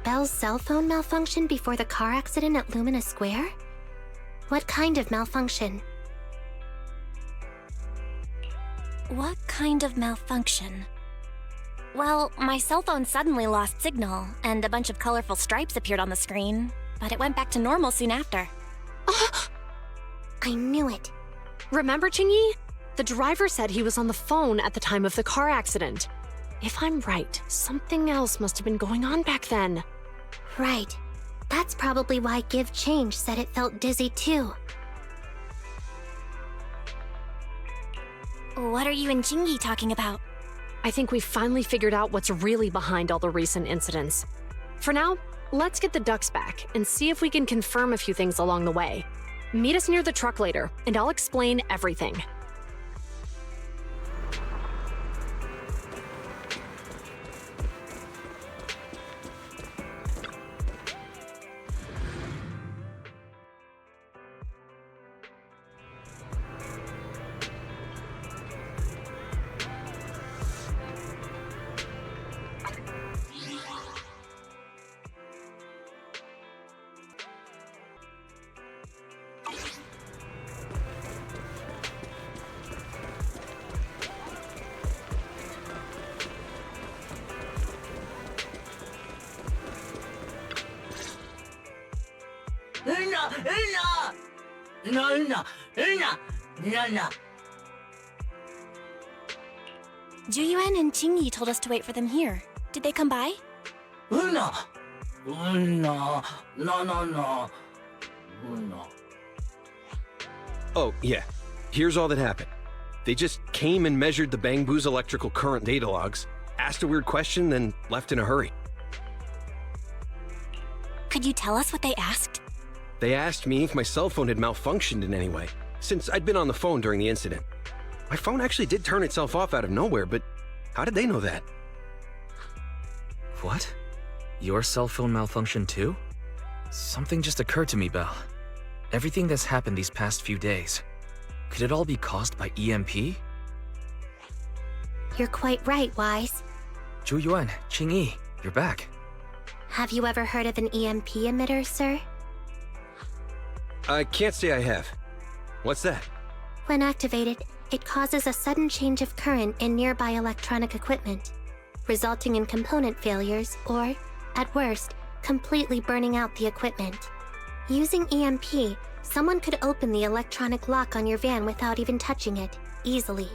Bell's cell phone malfunctioned before the car accident at Lumina Square? What kind of malfunction? What kind of malfunction? Well, my cell phone suddenly lost signal, and a bunch of colorful stripes appeared on the screen, but it went back to normal soon after. I knew it. Remember, Qingyi? The driver said he was on the phone at the time of the car accident. If I'm right, something else must have been going on back then. Right. That's probably why Give Change said it felt dizzy too. What are you and Qingyi talking about? I think we finally figured out what's really behind all the recent incidents. For now, let's get the ducks back and see if we can confirm a few things along the way. Meet us near the truck later, and I'll explain everything. Juyuan and Qingyi told us to wait for them here. Did they come by? Oh, yeah. Here's all that happened. They just came and measured the Bangbu's electrical current data logs, asked a weird question, then left in a hurry. Could you tell us what they asked? They asked me if my cell phone had malfunctioned in any way, since I'd been on the phone during the incident. My phone actually did turn itself off out of nowhere, but how did they know that? What? Your cell phone malfunctioned too? Something just occurred to me, Belle. Everything that's happened these past few days, could it all be caused by EMP? You're quite right, Wise. Juyuan, Qingyi, you're back. Have you ever heard of an EMP emitter, sir? I can't say I have. What's that? When activated, it causes a sudden change of current in nearby electronic equipment, resulting in component failures or, at worst, completely burning out the equipment. Using EMP, someone could open the electronic lock on your van without even touching it, easily.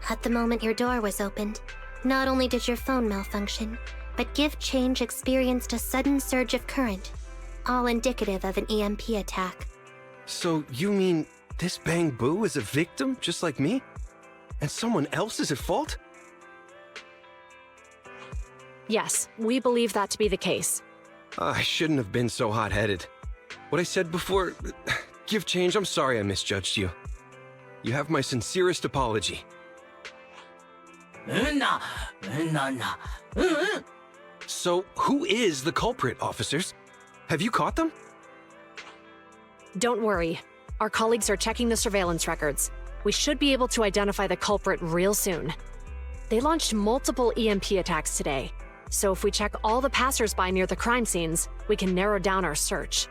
At the moment your door was opened, not only did your phone malfunction, but Give Change experienced a sudden surge of current, all indicative of an EMP attack. So you mean this Bangbu is a victim just like me? And someone else is at fault? Yes, we believe that to be the case. I shouldn't have been so hot-headed. What I said before... Give change, I'm sorry I misjudged you. You have my sincerest apology. So, who is the culprit, officers? Have you caught them? Don't worry. Our colleagues are checking the surveillance records. We should be able to identify the culprit real soon. They launched multiple EMP attacks today, so if we check all the passers-by near the crime scenes, we can narrow down our search.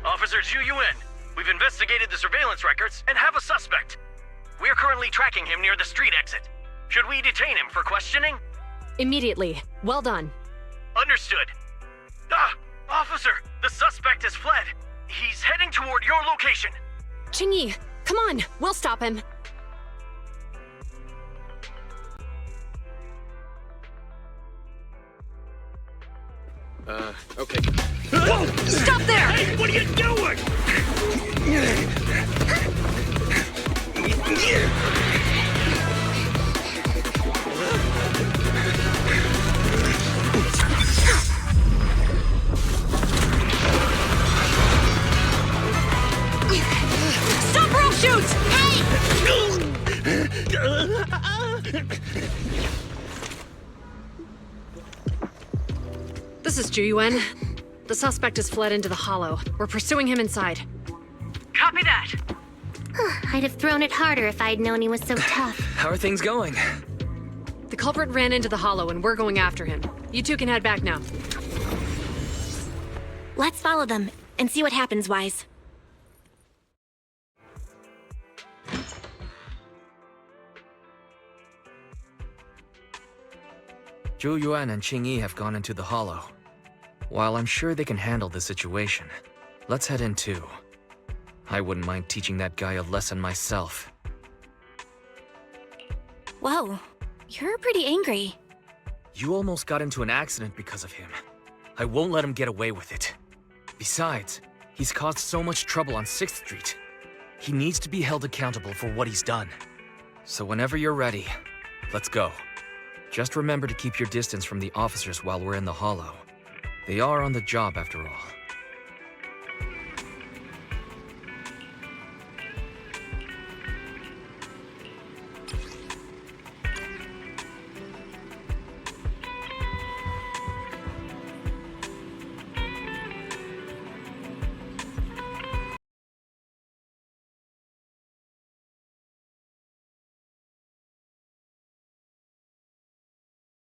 Officer Zhu Yuan, we've investigated the surveillance records and have a suspect. We are currently tracking him near the street exit. Should we detain him for questioning? Immediately. Well done. Understood. Officer, the suspect has fled. He's heading toward your location. Qingyi, come on, we'll stop him. Okay. Whoa! Stop there! Hey, what are you doing? Stop or I'll shoot! Hey! This is Zhu Yuan. The suspect has fled into the hollow. We're pursuing him inside. Copy that. I'd have thrown it harder if I'd known he was so tough. How are things going? The culprit ran into the hollow and we're going after him. You two can head back now. Let's follow them and see what happens, Wise. Zhu Yuan and Qingyi have gone into the hollow. While I'm sure they can handle the situation, let's head in too. I wouldn't mind teaching that guy a lesson myself. Whoa, you're pretty angry. You almost got into an accident because of him. I won't let him get away with it. Besides, he's caused so much trouble on 6th Street. He needs to be held accountable for what he's done. So whenever you're ready, let's go. Just remember to keep your distance from the officers while we're in the hollow. They are on the job after all.